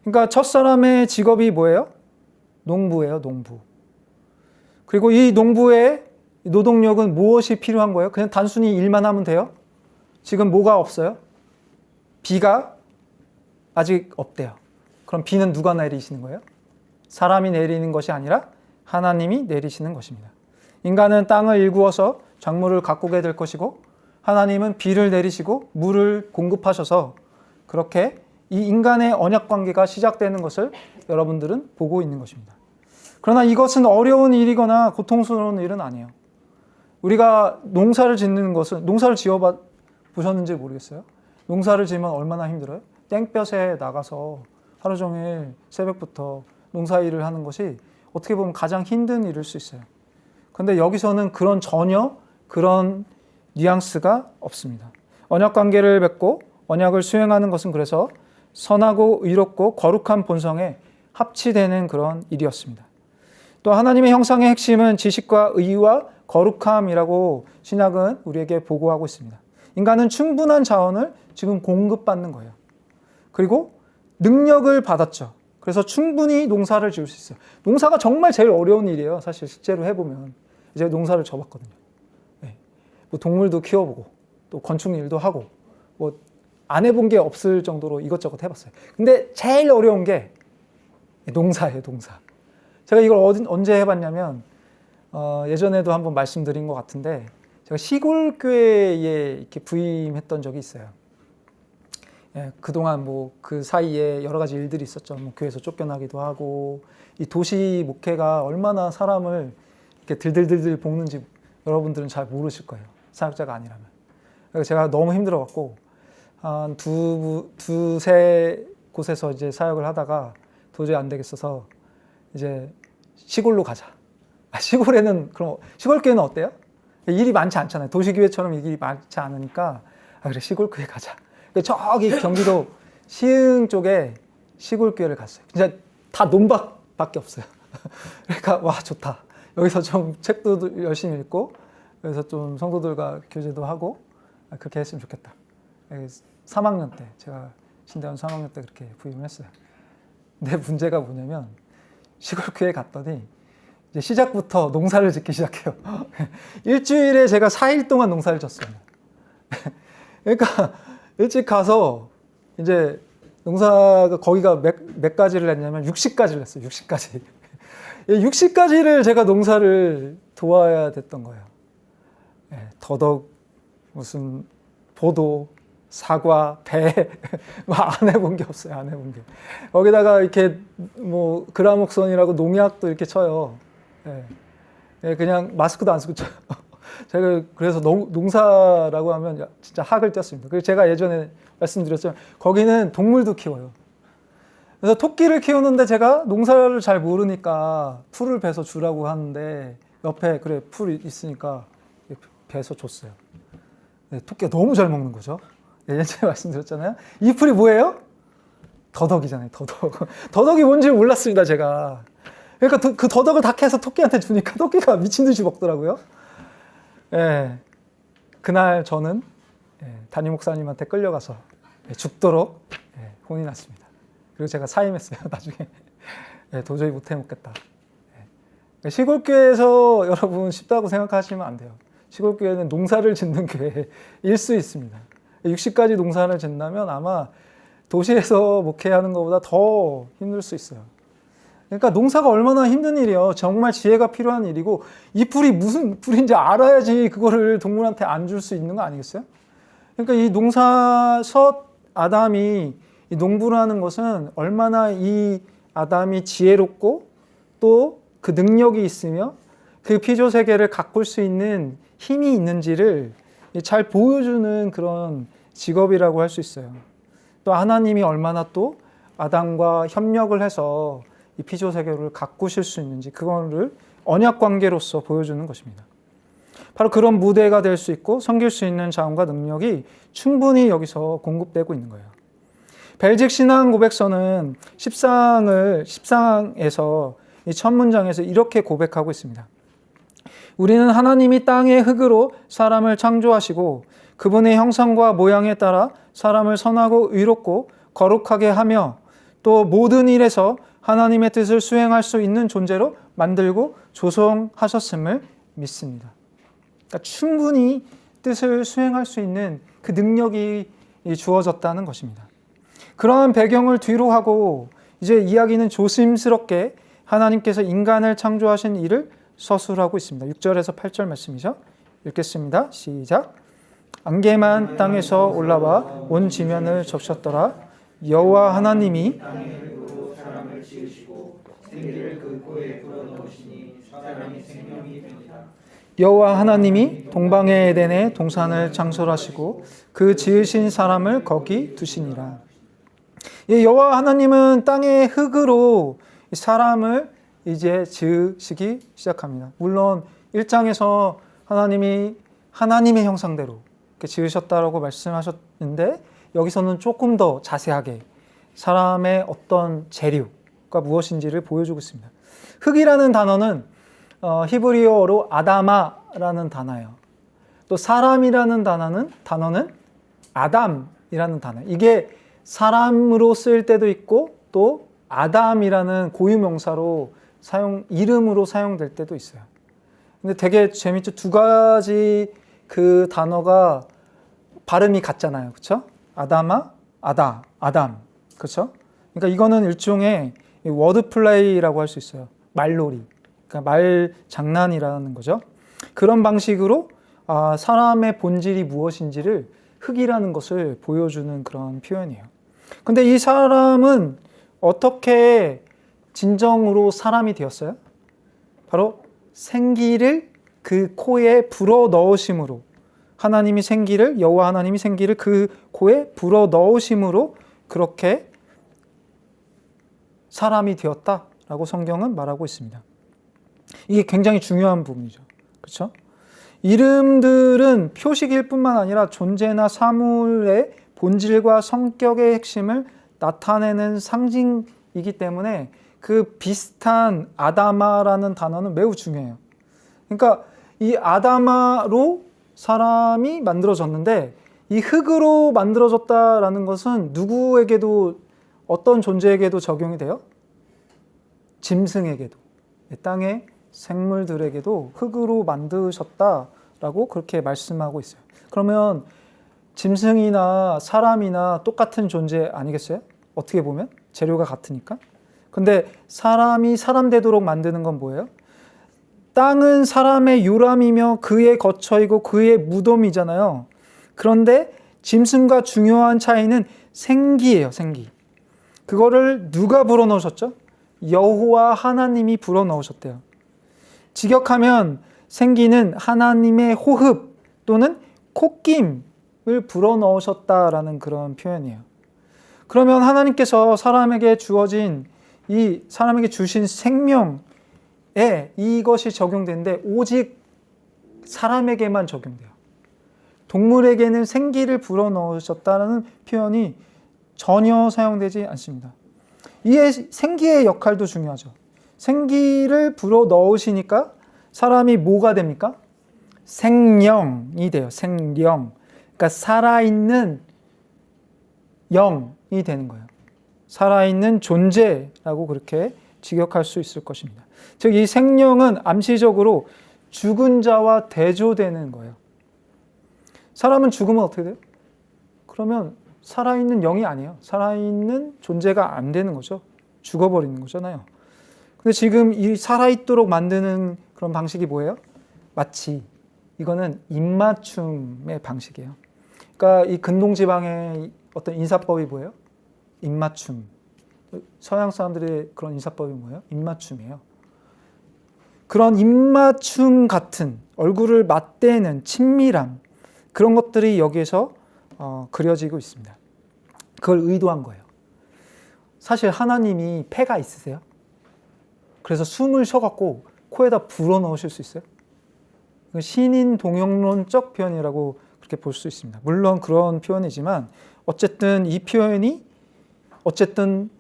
S1: 그러니까 첫사람의 직업이 뭐예요? 농부예요, 농부. 그리고 이 농부의 노동력은 무엇이 필요한 거예요? 그냥 단순히 일만 하면 돼요? 지금 뭐가 없어요? 비가 아직 없대요. 그럼 비는 누가 내리시는 거예요? 사람이 내리는 것이 아니라 하나님이 내리시는 것입니다. 인간은 땅을 일구어서 작물을 가꾸게 될 것이고 하나님은 비를 내리시고 물을 공급하셔서 그렇게 이 인간의 언약 관계가 시작되는 것을 여러분들은 보고 있는 것입니다. 그러나 이것은 어려운 일이거나 고통스러운 일은 아니에요. 우리가 농사를 짓는 것은, 농사를 지어 보셨는지 모르겠어요. 농사를 지으면 얼마나 힘들어요? 땡볕에 나가서 하루 종일 새벽부터 농사일을 하는 것이 어떻게 보면 가장 힘든 일일 수 있어요. 그런데 여기서는 전혀 그런 뉘앙스가 없습니다. 언약 관계를 맺고 언약을 수행하는 것은 그래서 선하고 의롭고 거룩한 본성에 합치되는 그런 일이었습니다. 또 하나님의 형상의 핵심은 지식과 의와 거룩함이라고 신약은 우리에게 보고하고 있습니다. 인간은 충분한 자원을 지금 공급받는 거예요. 그리고 능력을 받았죠. 그래서 충분히 농사를 지을 수 있어요. 농사가 정말 제일 어려운 일이에요. 사실 실제로 해보면. 이제 농사를 져봤거든요. 네. 뭐 동물도 키워보고 또 건축 일도 하고 뭐 안 해본 게 없을 정도로 이것저것 해봤어요. 근데 제일 어려운 게 농사예요, 농사. 제가 이걸 언제 해봤냐면 예전에도 한번 말씀드린 것 같은데 제가 시골 교회에 이렇게 부임했던 적이 있어요. 예, 그동안 뭐 그 사이에 여러 가지 일들이 있었죠. 뭐 교회에서 쫓겨나기도 하고 이 도시 목회가 얼마나 사람을 이렇게 들들들들 볶는지 여러분들은 잘 모르실 거예요. 사역자가 아니라면. 그래서 제가 너무 힘들어갖고 한 두세 곳에서 이제 사역을 하다가 도저히 안 되겠어서 이제 시골로 가자. 시골에는 그럼 시골 교회는 어때요? 일이 많지 않잖아요. 도시교회처럼 일이 많지 않으니까 그래 시골 교회 가자. 저기 경기도 시흥 쪽에 시골 교회를 갔어요. 진짜 다 논밭밖에 없어요. 그러니까 와 좋다. 여기서 좀 책도 열심히 읽고 여기서 좀 성도들과 교제도 하고 그렇게 했으면 좋겠다. 3학년 때 제가 신대원 3학년 때 그렇게 부임을 했어요. 근데 문제가 뭐냐면 시골 교회 갔더니 이제 시작부터 농사를 짓기 시작해요. 일주일에 제가 4일 동안 농사를 졌어요. 그러니까 일찍 가서 이제 농사가 거기가 몇 가지를 했냐면 60가지를 했어요. 60가지. 60가지를 제가 농사를 도와야 됐던 거예요. 더덕, 무슨 보도, 사과, 배, 안 해본 게 없어요. 안 해본 게. 거기다가 이렇게 뭐 그라목선이라고 농약도 이렇게 쳐요. 그냥 마스크도 안 쓰고 쳐요. 제가 그래서 농사라고 하면 진짜 학을 떴습니다. 그리고 제가 예전에 말씀드렸지만 거기는 동물도 키워요. 그래서 토끼를 키우는데 제가 농사를 잘 모르니까 풀을 베서 주라고 하는데 옆에 그래 풀 있으니까 베서 줬어요. 토끼가 너무 잘 먹는 거죠. 예전에 말씀드렸잖아요. 이 풀이 뭐예요? 더덕이잖아요. 더덕. 더덕이 뭔지 몰랐습니다. 제가. 그러니까 그 더덕을 다 캐서 토끼한테 주니까 토끼가 미친 듯이 먹더라고요. 그날 저는 담임 목사님한테 끌려가서 죽도록 혼이 났습니다. 그리고 제가 사임했어요. 나중에 도저히 못 해먹겠다. 시골교회에서 여러분 쉽다고 생각하시면 안 돼요. 시골교회는 농사를 짓는 교회일 수 있습니다. 60가지 농사를 짓는다면 아마 도시에서 목회하는 것보다 더 힘들 수 있어요. 그러니까 농사가 얼마나 힘든 일이에요. 정말 지혜가 필요한 일이고 이 풀이 무슨 풀인지 알아야지 그거를 동물한테 안 줄 수 있는 거 아니겠어요? 그러니까 이 농사 첫 아담이 이 농부를 하는 것은 얼마나 이 아담이 지혜롭고 또 그 능력이 있으며 그 피조 세계를 가꿀 수 있는 힘이 있는지를 잘 보여주는 그런 직업이라고 할 수 있어요. 또 하나님이 얼마나 또 아담과 협력을 해서 이 피조 세계를 가꾸실 수 있는지 그거를 언약 관계로서 보여주는 것입니다. 바로 그런 무대가 될 수 있고 섬길 수 있는 자원과 능력이 충분히 여기서 공급되고 있는 거예요. 벨직 신앙 고백서는 10장에서 이 첫 문장에서 이렇게 고백하고 있습니다. 우리는 하나님이 땅의 흙으로 사람을 창조하시고 그분의 형상과 모양에 따라 사람을 선하고 의롭고 거룩하게 하며 또 모든 일에서 하나님의 뜻을 수행할 수 있는 존재로 만들고 조성하셨음을 믿습니다. 그러니까 충분히 뜻을 수행할 수 있는 그 능력이 주어졌다는 것입니다. 그러한 배경을 뒤로 하고 이제 이야기는 조심스럽게 하나님께서 인간을 창조하신 일을 서술하고 있습니다. 6절에서 8절 말씀이죠. 읽겠습니다. 시작. 안개만 땅에서 올라와 온 지면을 적셨더라. 여호와 하나님이 사람을 지으시고 생기를 그 코에 불어넣으시니 사람이 생명이 되니라. 여호와 하나님이 동방의 에덴에 동산을 창설하시고 그 지으신 사람을 거기 두시니라. 여호와 하나님은 땅의 흙으로 사람을 이제 지으시기 시작합니다. 물론 1장에서 하나님이 하나님의 형상대로 이렇게 지으셨다라고 말씀하셨는데 여기서는 조금 더 자세하게 사람의 어떤 재료가 무엇인지를 보여주고 있습니다. 흙이라는 단어는 히브리어로 아다마라는 단어예요. 또 사람이라는 단어는 아담이라는 단어. 이게 사람으로 쓰일 때도 있고 또 아담이라는 고유명사로 이름으로 사용될 때도 있어요. 근데 되게 재밌죠. 두 가지 그 단어가 발음이 같잖아요. 그렇죠? 아담. 그렇죠? 그러니까 이거는 일종의 워드 플레이라고 할 수 있어요. 말놀이. 그러니까 말 장난이라는 거죠. 그런 방식으로 사람의 본질이 무엇인지를 흙이라는 것을 보여주는 그런 표현이에요. 근데 이 사람은 어떻게 진정으로 사람이 되었어요? 바로 생기를 그 코에 불어 넣으심으로 여호와 하나님이 생기를 그 코에 불어 넣으심으로 그렇게 사람이 되었다라고 성경은 말하고 있습니다. 이게 굉장히 중요한 부분이죠. 그렇죠? 이름들은 표식일 뿐만 아니라 존재나 사물의 본질과 성격의 핵심을 나타내는 상징이기 때문에 그 비슷한 아다마라는 단어는 매우 중요해요. 그러니까 이 아다마로 사람이 만들어졌는데 이 흙으로 만들어졌다라는 것은 누구에게도 어떤 존재에게도 적용이 돼요? 짐승에게도, 땅의 생물들에게도 흙으로 만드셨다라고 그렇게 말씀하고 있어요. 그러면 짐승이나 사람이나 똑같은 존재 아니겠어요? 어떻게 보면 재료가 같으니까. 근데 사람이 사람 되도록 만드는 건 뭐예요? 땅은 사람의 유람이며 그의 거처이고 그의 무덤이잖아요. 그런데 짐승과 중요한 차이는 생기예요, 생기. 그거를 누가 불어넣으셨죠? 여호와 하나님이 불어넣으셨대요. 직역하면 생기는 하나님의 호흡 또는 콧김을 불어넣으셨다라는 그런 표현이에요. 그러면 하나님께서 사람에게 주신 생명에 이것이 적용되는데 오직 사람에게만 적용돼요. 동물에게는 생기를 불어넣으셨다는 표현이 전혀 사용되지 않습니다. 이 생기의 역할도 중요하죠. 생기를 불어넣으시니까 사람이 뭐가 됩니까? 생령이 돼요. 생령. 그러니까 살아있는 영이 되는 거예요. 살아있는 존재라고 그렇게 직역할 수 있을 것입니다. 즉, 이 생령은 암시적으로 죽은 자와 대조되는 거예요. 사람은 죽으면 어떻게 돼요? 그러면 살아있는 영이 아니에요. 살아있는 존재가 안 되는 거죠. 죽어버리는 거잖아요. 근데 지금 이 살아있도록 만드는 그런 방식이 뭐예요? 마치 이거는 입맞춤의 방식이에요. 그러니까 이 근동 지방의 어떤 인사법이 뭐예요? 입맞춤. 서양 사람들의 그런 인사법이 뭐예요? 입맞춤이에요. 그런 입맞춤 같은 얼굴을 맞대는 친밀함, 그런 것들이 여기에서 그려지고 있습니다. 그걸 의도한 거예요. 사실 하나님이 폐가 있으세요? 그래서 숨을 쉬어갖고 코에다 불어넣으실 수 있어요? 신인 동용론적 표현이라고 그렇게 볼 수 있습니다. 물론 그런 표현이지만 어쨌든 이 표현이 어쨌든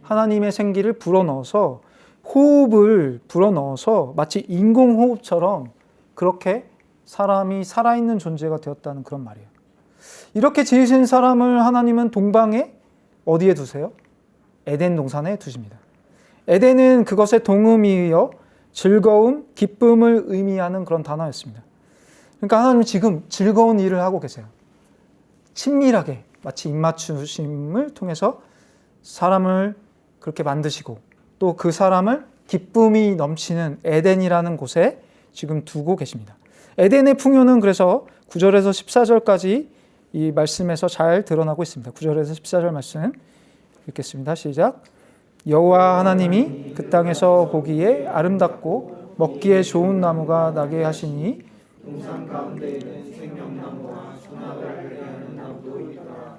S1: 하나님의 생기를 불어넣어서 호흡을 불어넣어서 마치 인공호흡처럼 그렇게 사람이 살아있는 존재가 되었다는 그런 말이에요. 이렇게 지으신 사람을 하나님은 동방에 어디에 두세요? 에덴 동산에 두십니다. 에덴은 그것의 동음이여 즐거움, 기쁨을 의미하는 그런 단어였습니다. 그러니까 하나님은 지금 즐거운 일을 하고 계세요. 친밀하게 마치 입맞추심을 통해서 사람을 그렇게 만드시고 또 그 사람을 기쁨이 넘치는 에덴이라는 곳에 지금 두고 계십니다. 에덴의 풍요는 그래서 9절에서 14절까지 이 말씀에서 잘 드러나고 있습니다. 9절에서 14절 말씀 읽겠습니다. 시작. 여호와 하나님이 그 땅에서 보기에 아름답고 먹기에 좋은 나무가 나게 하시니
S2: 동산 가운데에는 생명나무와 선악을 배하는 나무도 있더라.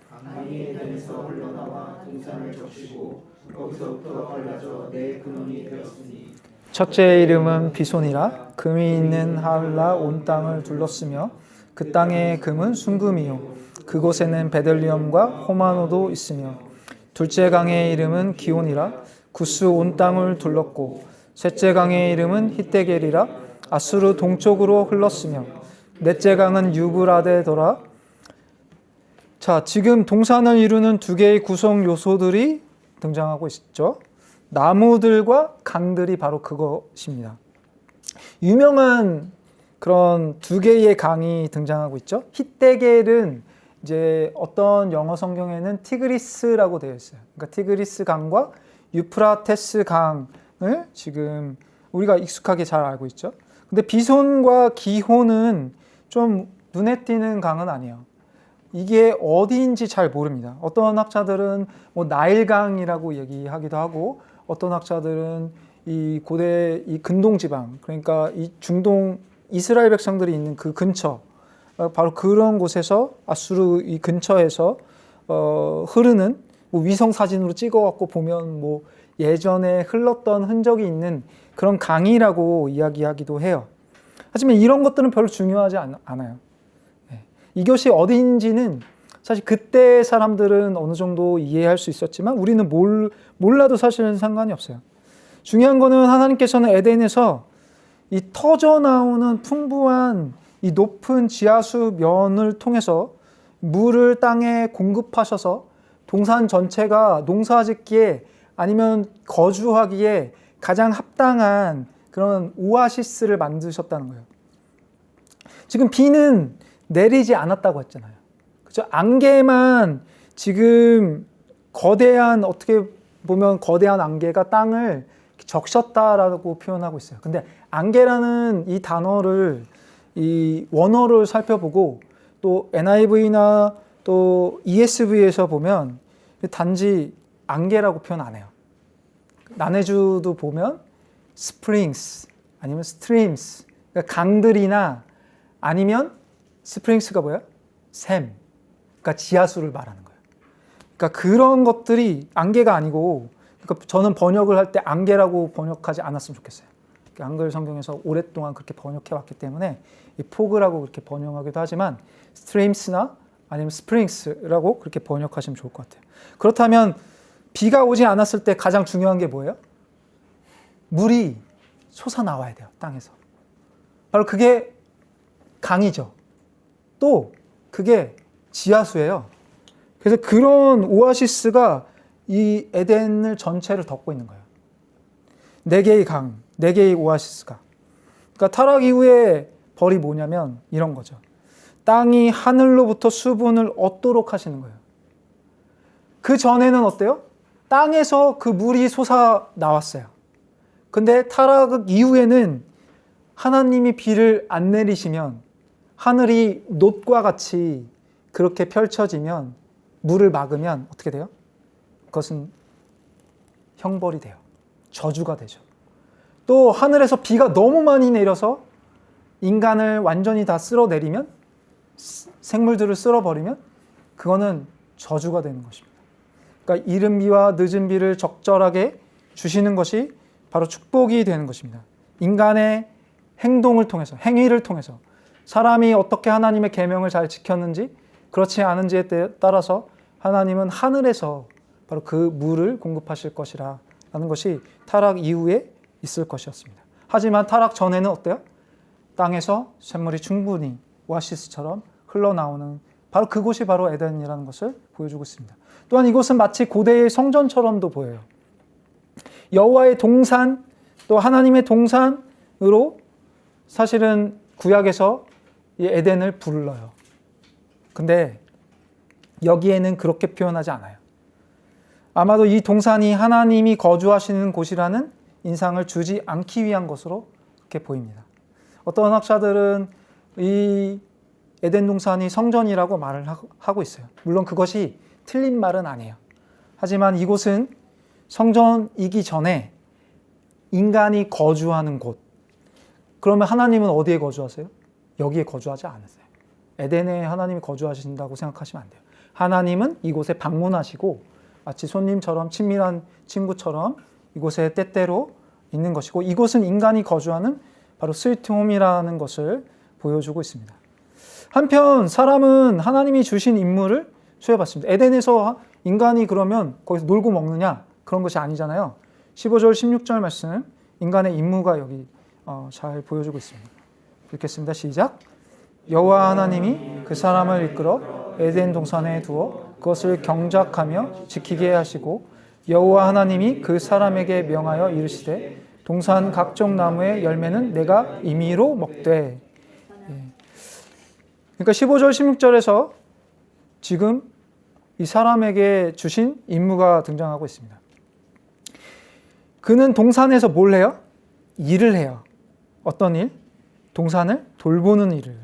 S2: 강이 에덴에서 흘러나와 동산을 적시고 거기서부터 갈라져 내 근원이 되었으니
S1: 첫째의 이름은 비손이라 금이 있는 하을라 온 땅을 둘렀으며 그 땅의 금은 순금이요 그곳에는 베들리엄과 호마노도 있으며 둘째 강의 이름은 기온이라 구스 온 땅을 둘렀고 셋째 강의 이름은 히데겔이라 아수르 동쪽으로 흘렀으며 넷째 강은 유브라데더라. 자, 지금 동산을 이루는 두 개의 구성 요소들이 등장하고 있죠. 나무들과 강들이 바로 그것입니다. 유명한 그런 두 개의 강이 등장하고 있죠. 히데겔은 이제 어떤 영어 성경에는 티그리스라고 되어 있어요. 그러니까 티그리스 강과 유프라테스 강을 지금 우리가 익숙하게 잘 알고 있죠. 근데 비손과 기혼은 좀 눈에 띄는 강은 아니에요. 이게 어디인지 잘 모릅니다. 어떤 학자들은 뭐 나일강이라고 얘기하기도 하고 어떤 학자들은 이 고대 이 근동 지방, 그러니까 이 중동 이스라엘 백성들이 있는 그 근처, 바로 그런 곳에서 아수르 이 근처에서 흐르는 뭐 위성 사진으로 찍어갖고 보면 뭐 예전에 흘렀던 흔적이 있는 그런 강이라고 이야기하기도 해요. 하지만 이런 것들은 별로 중요하지 않아요. 이것이 어디인지는 사실 그때 사람들은 어느 정도 이해할 수 있었지만 우리는 몰라도 사실은 상관이 없어요. 중요한 거는 하나님께서는 에덴에서 이 터져 나오는 풍부한 이 높은 지하수 면을 통해서 물을 땅에 공급하셔서 동산 전체가 농사 짓기에 아니면 거주하기에 가장 합당한 그런 오아시스를 만드셨다는 거예요. 지금 비는 내리지 않았다고 했잖아요. 그죠? 안개만 지금 어떻게 보면 거대한 안개가 땅을 적셨다라고 표현하고 있어요. 근데 안개라는 이 단어를 이 원어를 살펴보고 또 NIV나 또 ESV에서 보면 단지 안개라고 표현 안 해요. 난해주도 보면 springs 아니면 streams, 그러니까 강들이나 아니면 스프링스가 뭐야? 샘, 그러니까 지하수를 말하는 거예요. 그러니까 그런 것들이 안개가 아니고, 그러니까 저는 번역을 할 때 안개라고 번역하지 않았으면 좋겠어요. 한글 성경에서 오랫동안 그렇게 번역해 왔기 때문에 이 포그라고 그렇게 번역하기도 하지만 스트림스나 아니면 스프링스라고 그렇게 번역하시면 좋을 것 같아요. 그렇다면 비가 오지 않았을 때 가장 중요한 게 뭐예요? 물이 솟아나와야 돼요, 땅에서. 바로 그게 강이죠. 또 그게 지하수예요. 그래서 그런 오아시스가 이 에덴을 전체를 덮고 있는 거예요. 4개의 강, 4개의 오아시스가. 그러니까 타락 이후에 벌이 뭐냐면 이런 거죠. 땅이 하늘로부터 수분을 얻도록 하시는 거예요. 그 전에는 어때요? 땅에서 그 물이 솟아 나왔어요. 근데 타락 이후에는 하나님이 비를 안 내리시면 하늘이 놋과 같이 그렇게 펼쳐지면 물을 막으면 어떻게 돼요? 그것은 형벌이 돼요. 저주가 되죠. 또 하늘에서 비가 너무 많이 내려서 인간을 완전히 다 쓸어내리면, 생물들을 쓸어버리면 그거는 저주가 되는 것입니다. 그러니까 이른 비와 늦은 비를 적절하게 주시는 것이 바로 축복이 되는 것입니다. 인간의 행동을 통해서, 행위를 통해서 사람이 어떻게 하나님의 계명을 잘 지켰는지 그렇지 않은지에 따라서 하나님은 하늘에서 바로 그 물을 공급하실 것이라 라는 것이 타락 이후에 있을 것이었습니다. 하지만 타락 전에는 어때요? 땅에서 샘물이 충분히 오아시스처럼 흘러나오는 바로 그곳이 바로 에덴이라는 것을 보여주고 있습니다. 또한 이곳은 마치 고대의 성전처럼도 보여요. 여호와의 동산, 또 하나님의 동산으로 사실은 구약에서 이 에덴을 불러요. 근데 여기에는 그렇게 표현하지 않아요. 아마도 이 동산이 하나님이 거주하시는 곳이라는 인상을 주지 않기 위한 것으로 그렇게 보입니다. 어떤 학자들은 이 에덴 동산이 성전이라고 말을 하고 있어요. 물론 그것이 틀린 말은 아니에요. 하지만 이곳은 성전이기 전에 인간이 거주하는 곳. 그러면 하나님은 어디에 거주하세요? 여기에 거주하지 않으세요. 에덴에 하나님이 거주하신다고 생각하시면 안 돼요. 하나님은 이곳에 방문하시고 마치 손님처럼, 친밀한 친구처럼 이곳에 때때로 있는 것이고, 이곳은 인간이 거주하는 바로 스위트홈이라는 것을 보여주고 있습니다. 한편 사람은 하나님이 주신 임무를 수행해봤습니다. 에덴에서 인간이 그러면 거기서 놀고 먹느냐? 그런 것이 아니잖아요. 15절 16절 말씀, 인간의 임무가 여기 잘 보여주고 있습니다. 읽겠습니다. 시작. 여호와 하나님이 그 사람을 이끌어 에덴 동산에 두어 그것을 경작하며 지키게 하시고, 여호와 하나님이 그 사람에게 명하여 이르시되 동산 각종 나무의 열매는 내가 임의로 먹되. 그러니까 15절 16절에서 지금 이 사람에게 주신 임무가 등장하고 있습니다. 그는 동산에서 뭘 해요? 일을 해요. 어떤 일? 동산을 돌보는 일을,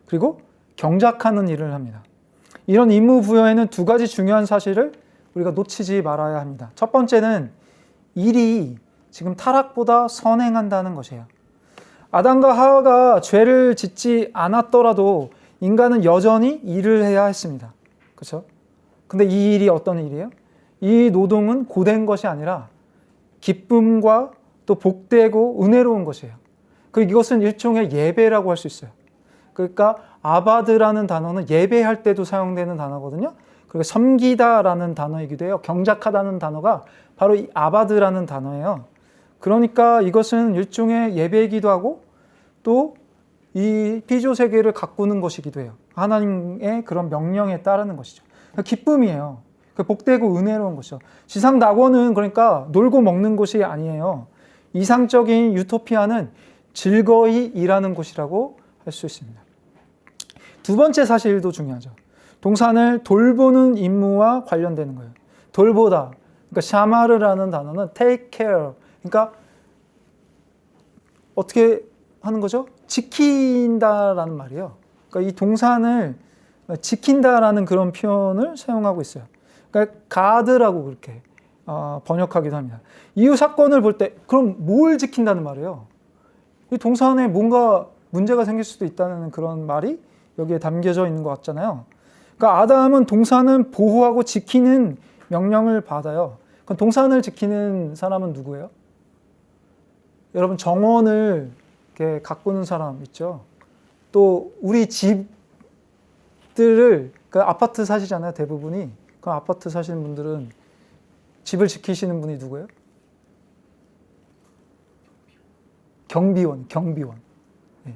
S1: 그리고 경작하는 일을 합니다. 이런 임무 부여에는 두 가지 중요한 사실을 우리가 놓치지 말아야 합니다. 첫 번째는 일이 지금 타락보다 선행한다는 것이에요. 아담과 하와가 죄를 짓지 않았더라도 인간은 여전히 일을 해야 했습니다. 그렇죠? 근데 이 일이 어떤 일이에요? 이 노동은 고된 것이 아니라 기쁨과 또 복되고 은혜로운 것이에요. 이것은 일종의 예배라고 할 수 있어요. 그러니까 아바드라는 단어는 예배할 때도 사용되는 단어거든요. 그리고 섬기다라는 단어이기도 해요. 경작하다는 단어가 바로 이 아바드라는 단어예요. 그러니까 이것은 일종의 예배이기도 하고 또 이 피조 세계를 가꾸는 것이기도 해요. 하나님의 그런 명령에 따르는 것이죠. 기쁨이에요. 복되고 은혜로운 것이죠. 지상 낙원은 그러니까 놀고 먹는 곳이 아니에요. 이상적인 유토피아는 즐거이 일하는 곳이라고 할 수 있습니다. 두 번째 사실도 중요하죠. 동산을 돌보는 임무와 관련되는 거예요. 돌보다. 그러니까 샤마르라는 단어는 take care. 그러니까 어떻게 하는 거죠? 지킨다라는 말이에요. 그러니까 이 동산을 지킨다라는 그런 표현을 사용하고 있어요. 그러니까 가드라고 그렇게 번역하기도 합니다. 이후 사건을 볼 때 그럼 뭘 지킨다는 말이에요? 이 동산에 뭔가 문제가 생길 수도 있다는 그런 말이 여기에 담겨져 있는 것 같잖아요. 그러니까 아담은 동산을 보호하고 지키는 명령을 받아요. 그럼 동산을 지키는 사람은 누구예요? 여러분, 정원을 이렇게 가꾸는 사람 있죠. 또 우리 집들을, 그 아파트 사시잖아요, 대부분이. 그 아파트 사시는 분들은 집을 지키시는 분이 누구예요? 경비원. 네.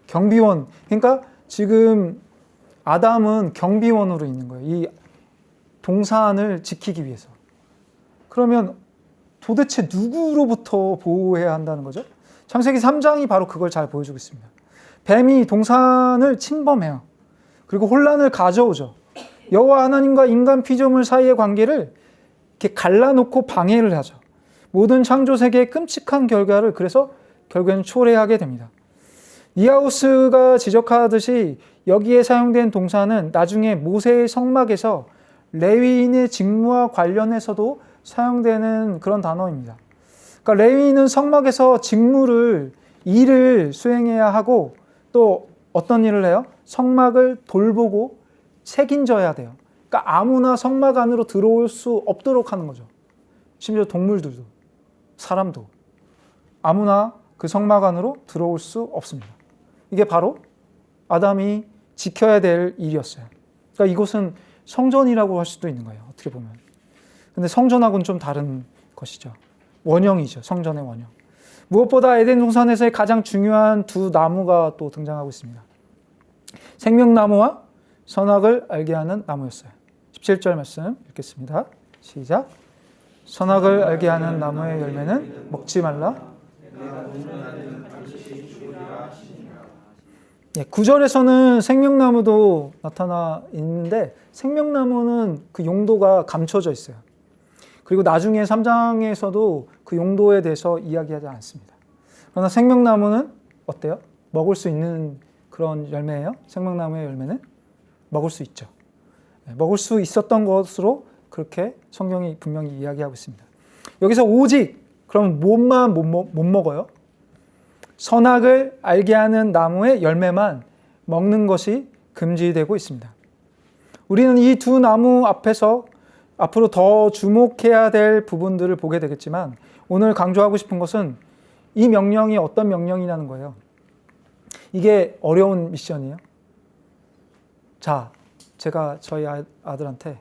S1: 경비원. 그러니까 지금 아담은 경비원으로 있는 거예요. 이 동산을 지키기 위해서. 그러면 도대체 누구로부터 보호해야 한다는 거죠? 창세기 3장이 바로 그걸 잘 보여주고 있습니다. 뱀이 동산을 침범해요. 그리고 혼란을 가져오죠. 여호와 하나님과 인간 피조물 사이의 관계를 이렇게 갈라놓고 방해를 하죠. 모든 창조 세계의 끔찍한 결과를 그래서 결국에는 초래하게 됩니다. 니아우스가 지적하듯이 여기에 사용된 동사는 나중에 모세의 성막에서 레위인의 직무와 관련해서도 사용되는 그런 단어입니다. 그러니까 레위인은 성막에서 일을 수행해야 하고 또 어떤 일을 해요? 성막을 돌보고 책임져야 돼요. 그러니까 아무나 성막 안으로 들어올 수 없도록 하는 거죠. 심지어 동물들도, 사람도 아무나 그 성막 안으로 들어올 수 없습니다. 이게 바로 아담이 지켜야 될 일이었어요. 그러니까 이곳은 성전이라고 할 수도 있는 거예요. 어떻게 보면. 근데 성전하고는 좀 다른 것이죠. 원형이죠. 성전의 원형. 무엇보다 에덴 동산에서의 가장 중요한 두 나무가 또 등장하고 있습니다. 생명나무와 선악을 알게 하는 나무였어요. 17절 말씀 읽겠습니다. 시작. 선악을 알게 하는 나무의 열매는 먹지 말라. 9절에서는 생명나무도 나타나 있는데 생명나무는 그 용도가 감춰져 있어요. 그리고 나중에 3장에서도 그 용도에 대해서 이야기하지 않습니다. 그러나 생명나무는 어때요? 먹을 수 있는 그런 열매예요. 생명나무의 열매는 먹을 수 있죠. 먹을 수 있었던 것으로 그렇게 성경이 분명히 이야기하고 있습니다. 여기서 오직 그럼 뭐만 못 먹어요? 선악을 알게 하는 나무의 열매만 먹는 것이 금지되고 있습니다. 우리는 이 두 나무 앞에서 앞으로 더 주목해야 될 부분들을 보게 되겠지만 오늘 강조하고 싶은 것은 이 명령이 어떤 명령이냐는 거예요. 이게 어려운 미션이에요. 자, 제가 저희 아들한테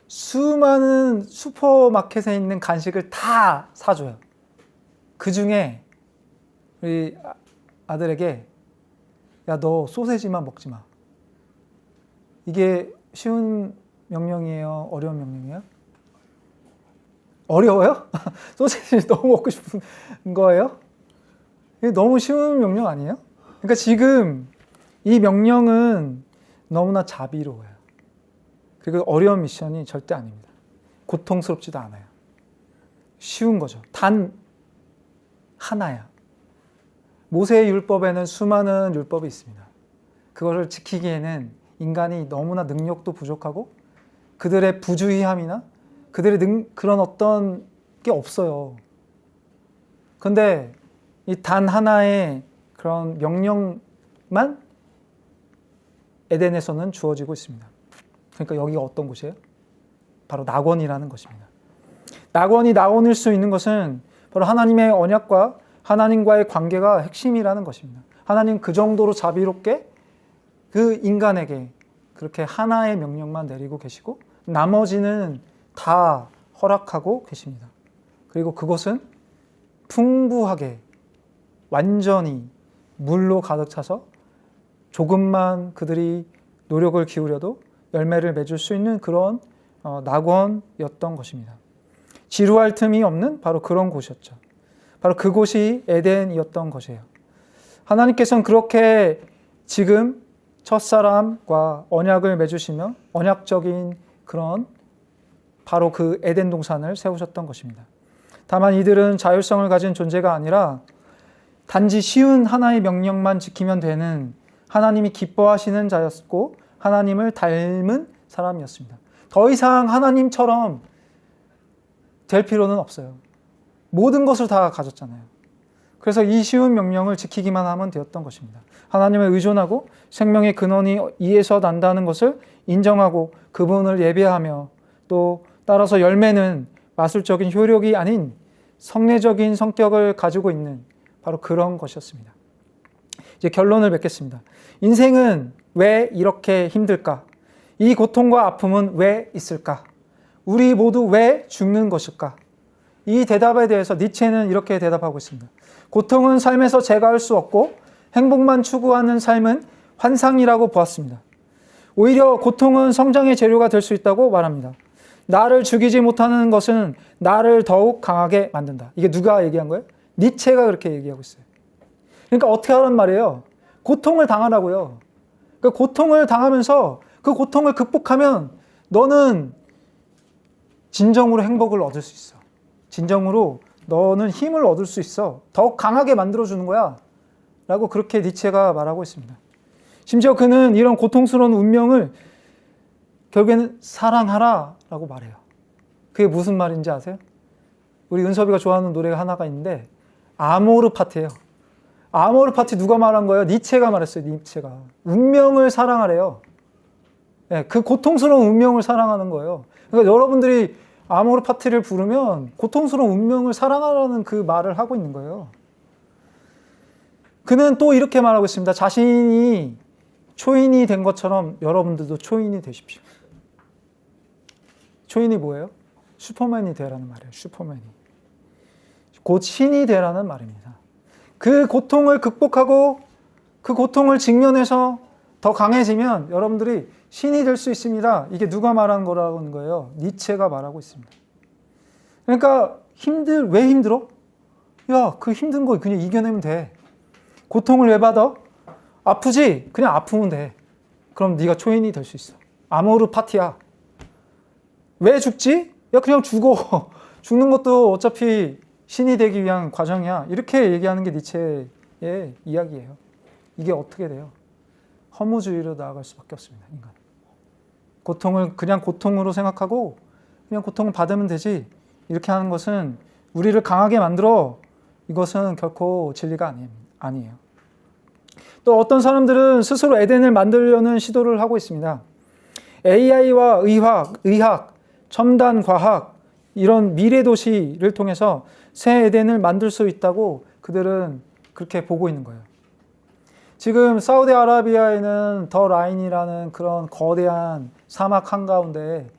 S1: 수많은 슈퍼마켓에 있는 간식을 다 사줘요. 그 중에 우리 아들에게 야, 너 소세지만 먹지 마. 이게 쉬운 명령이에요? 어려운 명령이에요? 어려워요? 소세지 너무 먹고 싶은 거예요? 이게 너무 쉬운 명령 아니에요? 그러니까 지금 이 명령은 너무나 자비로워요. 그리고 어려운 미션이 절대 아닙니다. 고통스럽지도 않아요. 쉬운 거죠. 단 하나야. 모세의 율법에는 수많은 율법이 있습니다. 그것을 지키기에는 인간이 너무나 능력도 부족하고 그들의 부주의함이나 그들의 그런 어떤 게 없어요. 그런데 이 단 하나의 그런 명령만 에덴에서는 주어지고 있습니다. 그러니까 여기가 어떤 곳이에요? 바로 낙원이라는 것입니다. 낙원이 낙원일 수 있는 것은 바로 하나님의 언약과 하나님과의 관계가 핵심이라는 것입니다. 하나님 그 정도로 자비롭게 그 인간에게 그렇게 하나의 명령만 내리고 계시고 나머지는 다 허락하고 계십니다. 그리고 그것은 풍부하게 완전히 물로 가득 차서 조금만 그들이 노력을 기울여도 열매를 맺을 수 있는 그런 낙원이었던 것입니다. 지루할 틈이 없는 바로 그런 곳이었죠. 바로 그곳이 에덴이었던 것이에요. 하나님께서는 그렇게 지금 첫사람과 언약을 맺으시며 언약적인 그런 바로 그 에덴 동산을 세우셨던 것입니다. 다만 이들은 자율성을 가진 존재가 아니라 단지 쉬운 하나의 명령만 지키면 되는 하나님이 기뻐하시는 자였고 하나님을 닮은 사람이었습니다. 더 이상 하나님처럼 될 필요는 없어요. 모든 것을 다 가졌잖아요. 그래서 이 쉬운 명령을 지키기만 하면 되었던 것입니다. 하나님을 의존하고 생명의 근원이 이에서 난다는 것을 인정하고 그분을 예배하며 또 따라서 열매는 마술적인 효력이 아닌 성례적인 성격을 가지고 있는 바로 그런 것이었습니다. 이제 결론을 맺겠습니다. 인생은 왜 이렇게 힘들까? 이 고통과 아픔은 왜 있을까? 우리 모두 왜 죽는 것일까? 이 대답에 대해서 니체는 이렇게 대답하고 있습니다. 고통은 삶에서 제거할 수 없고 행복만 추구하는 삶은 환상이라고 보았습니다. 오히려 고통은 성장의 재료가 될 수 있다고 말합니다. 나를 죽이지 못하는 것은 나를 더욱 강하게 만든다. 이게 누가 얘기한 거예요? 니체가 그렇게 얘기하고 있어요. 그러니까 어떻게 하란 말이에요? 고통을 당하라고요. 그 고통을 당하면서 그 고통을 극복하면 너는 진정으로 행복을 얻을 수 있어. 진정으로 너는 힘을 얻을 수 있어. 더욱 강하게 만들어주는 거야. 라고 그렇게 니체가 말하고 있습니다. 심지어 그는 이런 고통스러운 운명을 결국에는 사랑하라 라고 말해요. 그게 무슨 말인지 아세요? 우리 은섭이가 좋아하는 노래가 하나가 있는데 아모르 파티예요. 아모르 파티 누가 말한 거예요? 니체가 말했어요. 니체가. 운명을 사랑하래요. 네, 그 고통스러운 운명을 사랑하는 거예요. 그러니까 여러분들이 아모르 파티를 부르면 고통스러운 운명을 사랑하라는 그 말을 하고 있는 거예요. 그는 또 이렇게 말하고 있습니다. 자신이 초인이 된 것처럼 여러분들도 초인이 되십시오. 초인이 뭐예요? 슈퍼맨이 되라는 말이에요. 슈퍼맨이. 곧 신이 되라는 말입니다. 그 고통을 극복하고 그 고통을 직면해서 더 강해지면 여러분들이 신이 될 수 있습니다. 이게 누가 말한 거라는 거예요? 니체가 말하고 있습니다. 그러니까 왜 힘들어? 야, 그 힘든 거 그냥 이겨내면 돼. 고통을 왜 받아? 아프지? 그냥 아프면 돼. 그럼 네가 초인이 될 수 있어. 아모르 파티야. 왜 죽지? 야, 그냥 죽어. 죽는 것도 어차피 신이 되기 위한 과정이야. 이렇게 얘기하는 게 니체의 이야기예요. 이게 어떻게 돼요? 허무주의로 나아갈 수밖에 없습니다. 인간. 고통을 그냥 고통으로 생각하고 그냥 고통을 받으면 되지. 이렇게 하는 것은 우리를 강하게 만들어. 이것은 결코 진리가 아니에요. 또 어떤 사람들은 스스로 에덴을 만들려는 시도를 하고 있습니다. AI와 의학, 첨단 과학, 이런 미래 도시를 통해서 새 에덴을 만들 수 있다고 그들은 그렇게 보고 있는 거예요. 지금 사우디아라비아에는 더 라인이라는 그런 거대한 사막 한가운데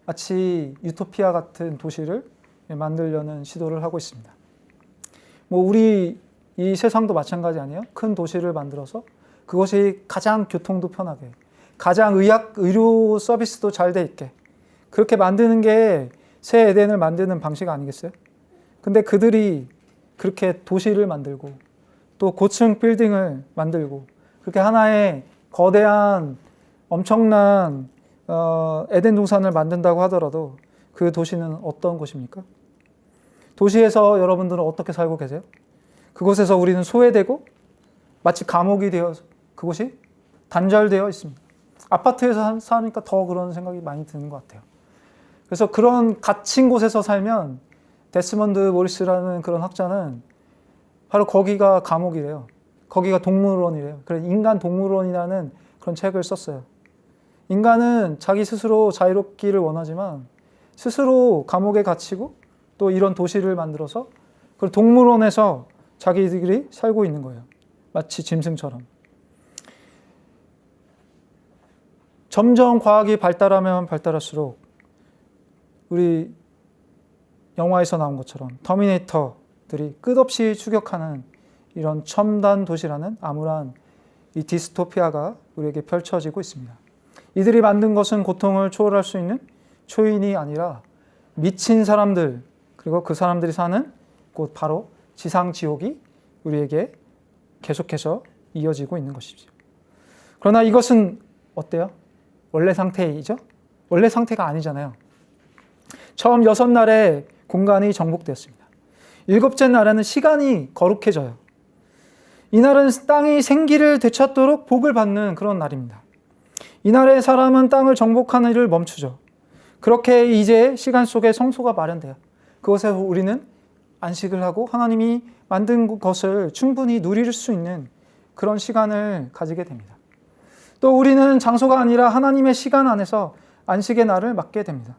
S1: 마치 유토피아 같은 도시를 만들려는 시도를 하고 있습니다. 우리 이 세상도 마찬가지 아니에요? 큰 도시를 만들어서 그것이 가장 교통도 편하게, 가장 의료 서비스도 잘 돼 있게 그렇게 만드는 게 새 에덴을 만드는 방식 아니겠어요? 근데 그들이 그렇게 도시를 만들고 또 고층 빌딩을 만들고 그렇게 하나의 거대한 엄청난 에덴 동산을 만든다고 하더라도 그 도시는 어떤 곳입니까? 도시에서 여러분들은 어떻게 살고 계세요? 그곳에서 우리는 소외되고 마치 감옥이 되어서 그곳이 단절되어 있습니다. 아파트에서 사니까 더 그런 생각이 많이 드는 것 같아요. 그래서 그런 갇힌 곳에서 살면 데스먼드 모리스라는 그런 학자는 바로 거기가 감옥이래요. 거기가 동물원이래요. 그래서 인간 동물원이라는 그런 책을 썼어요. 인간은 자기 스스로 자유롭기를 원하지만 스스로 감옥에 갇히고 또 이런 도시를 만들어서 그 동물원에서 자기들이 살고 있는 거예요. 마치 짐승처럼. 점점 과학이 발달하면 발달할수록 우리 영화에서 나온 것처럼 터미네이터들이 끝없이 추격하는 이런 첨단 도시라는 암울한 이 디스토피아가 우리에게 펼쳐지고 있습니다. 이들이 만든 것은 고통을 초월할 수 있는 초인이 아니라 미친 사람들, 그리고 그 사람들이 사는 곳 바로 지상지옥이 우리에게 계속해서 이어지고 있는 것이죠. 그러나 이것은 어때요? 원래 상태이죠? 원래 상태가 아니잖아요. 처음 6날에 공간이 정복되었습니다. 7째 날에는 시간이 거룩해져요. 이날은 땅이 생기를 되찾도록 복을 받는 그런 날입니다. 이날에 사람은 땅을 정복하는 일을 멈추죠. 그렇게 이제 시간 속에 성소가 마련돼요. 그곳에서 우리는 안식을 하고 하나님이 만든 것을 충분히 누릴 수 있는 그런 시간을 가지게 됩니다. 또 우리는 장소가 아니라 하나님의 시간 안에서 안식의 날을 맞게 됩니다.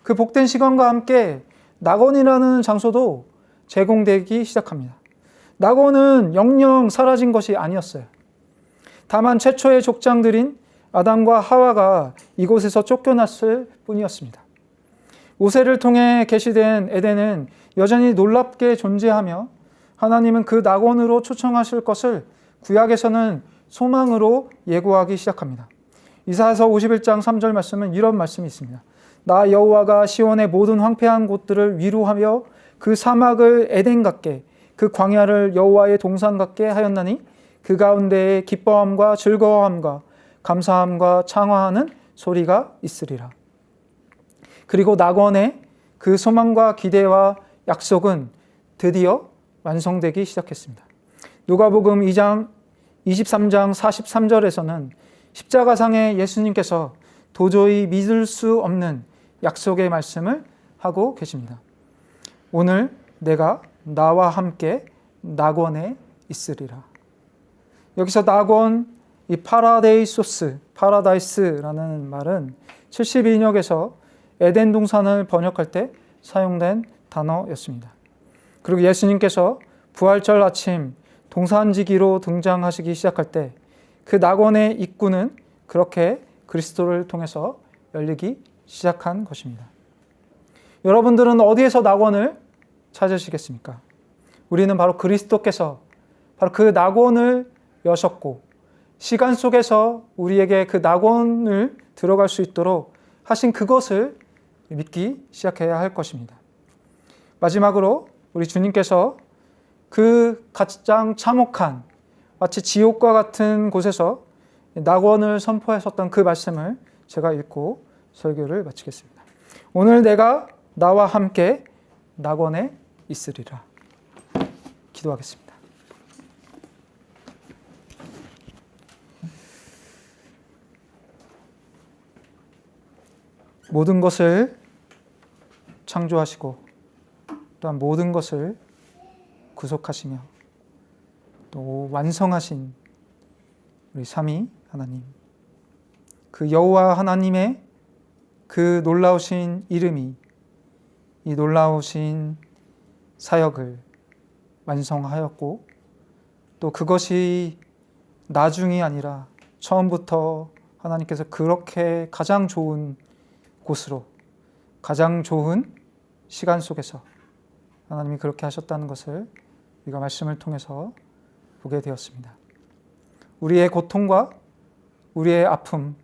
S1: 그 복된 시간과 함께 낙원이라는 장소도 제공되기 시작합니다. 낙원은 영영 사라진 것이 아니었어요. 다만 최초의 족장들인 아담과 하와가 이곳에서 쫓겨났을 뿐이었습니다. 모세를 통해 계시된 에덴은 여전히 놀랍게 존재하며 하나님은 그 낙원으로 초청하실 것을 구약에서는 소망으로 예고하기 시작합니다. 이사야서 51장 3절 말씀은 이런 말씀이 있습니다. 나 여호와가 시온의 모든 황폐한 곳들을 위로하며 그 사막을 에덴 같게 그 광야를 여호와의 동산 같게 하였나니 그 가운데에 기뻐함과 즐거워함과 감사함과 창화하는 소리가 있으리라. 그리고 낙원의 그 소망과 기대와 약속은 드디어 완성되기 시작했습니다. 누가복음 2장 23장 43절에서는 십자가상에 예수님께서 도저히 믿을 수 없는 약속의 말씀을 하고 계십니다. 오늘 내가 나와 함께 낙원에 있으리라. 여기서 낙원, 이 파라다이스라는 말은 72인역에서 에덴 동산을 번역할 때 사용된 단어였습니다. 그리고 예수님께서 부활절 아침 동산지기로 등장하시기 시작할 때 그 낙원의 입구는 그렇게 그리스도를 통해서 열리기 시작한 것입니다. 여러분들은 어디에서 낙원을 찾으시겠습니까? 우리는 바로 그리스도께서 바로 그 낙원을 여셨고 시간 속에서 우리에게 그 낙원을 들어갈 수 있도록 하신 그것을 믿기 시작해야 할 것입니다. 마지막으로 우리 주님께서 그 가장 참혹한 마치 지옥과 같은 곳에서 낙원을 선포하셨던 그 말씀을 제가 읽고 설교를 마치겠습니다. 오늘 내가 나와 함께 낙원에 있으리라. 기도하겠습니다. 모든 것을 창조하시고 또한 모든 것을 구속하시며 또 완성하신 우리 삼위 하나님, 그 여호와 하나님의 그 놀라우신 이름이 이 놀라우신 사역을 완성하였고 또 그것이 나중이 아니라 처음부터 하나님께서 그렇게 가장 좋은 곳으로 가장 좋은 시간 속에서 하나님이 그렇게 하셨다는 것을 우리가 말씀을 통해서 보게 되었습니다. 우리의 고통과 우리의 아픔,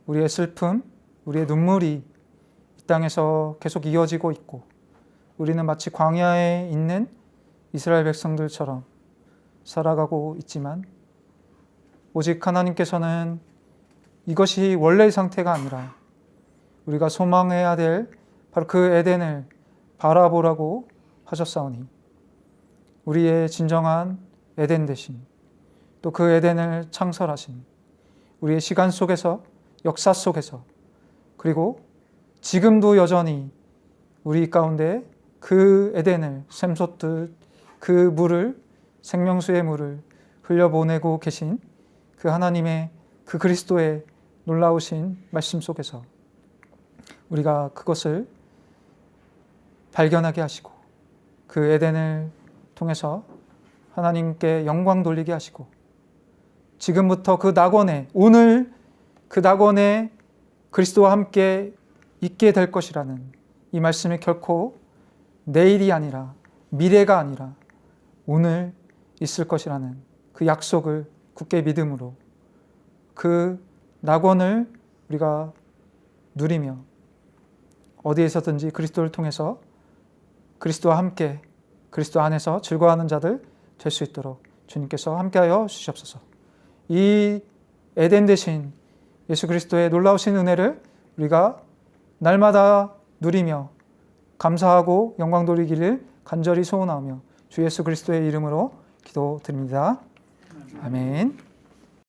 S1: 우리의 슬픔, 우리의 눈물이 이 땅에서 계속 이어지고 있고 우리는 마치 광야에 있는 이스라엘 백성들처럼 살아가고 있지만 오직 하나님께서는 이것이 원래의 상태가 아니라 우리가 소망해야 될 바로 그 에덴을 바라보라고 하셨사오니 우리의 진정한 에덴 되신 또 그 에덴을 창설하신 우리의 시간 속에서 역사 속에서 그리고 지금도 여전히 우리 가운데 그 에덴을 샘솟듯 그 물을 생명수의 물을 흘려보내고 계신 그 하나님의 그 그리스도의 놀라우신 말씀 속에서 우리가 그것을 발견하게 하시고 그 에덴을 통해서 하나님께 영광 돌리게 하시고 지금부터 그 낙원에 오늘 그 낙원에 그리스도와 함께 있게 될 것이라는 이 말씀이 결코 내일이 아니라 미래가 아니라 오늘 있을 것이라는 그 약속을 굳게 믿음으로 그 낙원을 우리가 누리며 어디에서든지 그리스도를 통해서 그리스도와 함께 그리스도 안에서 즐거워하는 자들 될 수 있도록 주님께서 함께하여 주시옵소서. 이 에덴 되신 예수 그리스도의 놀라우신 은혜를 우리가 날마다 누리며 감사하고 영광 돌리기를 간절히 소원하며 주 예수 그리스도의 이름으로 기도드립니다. 아멘.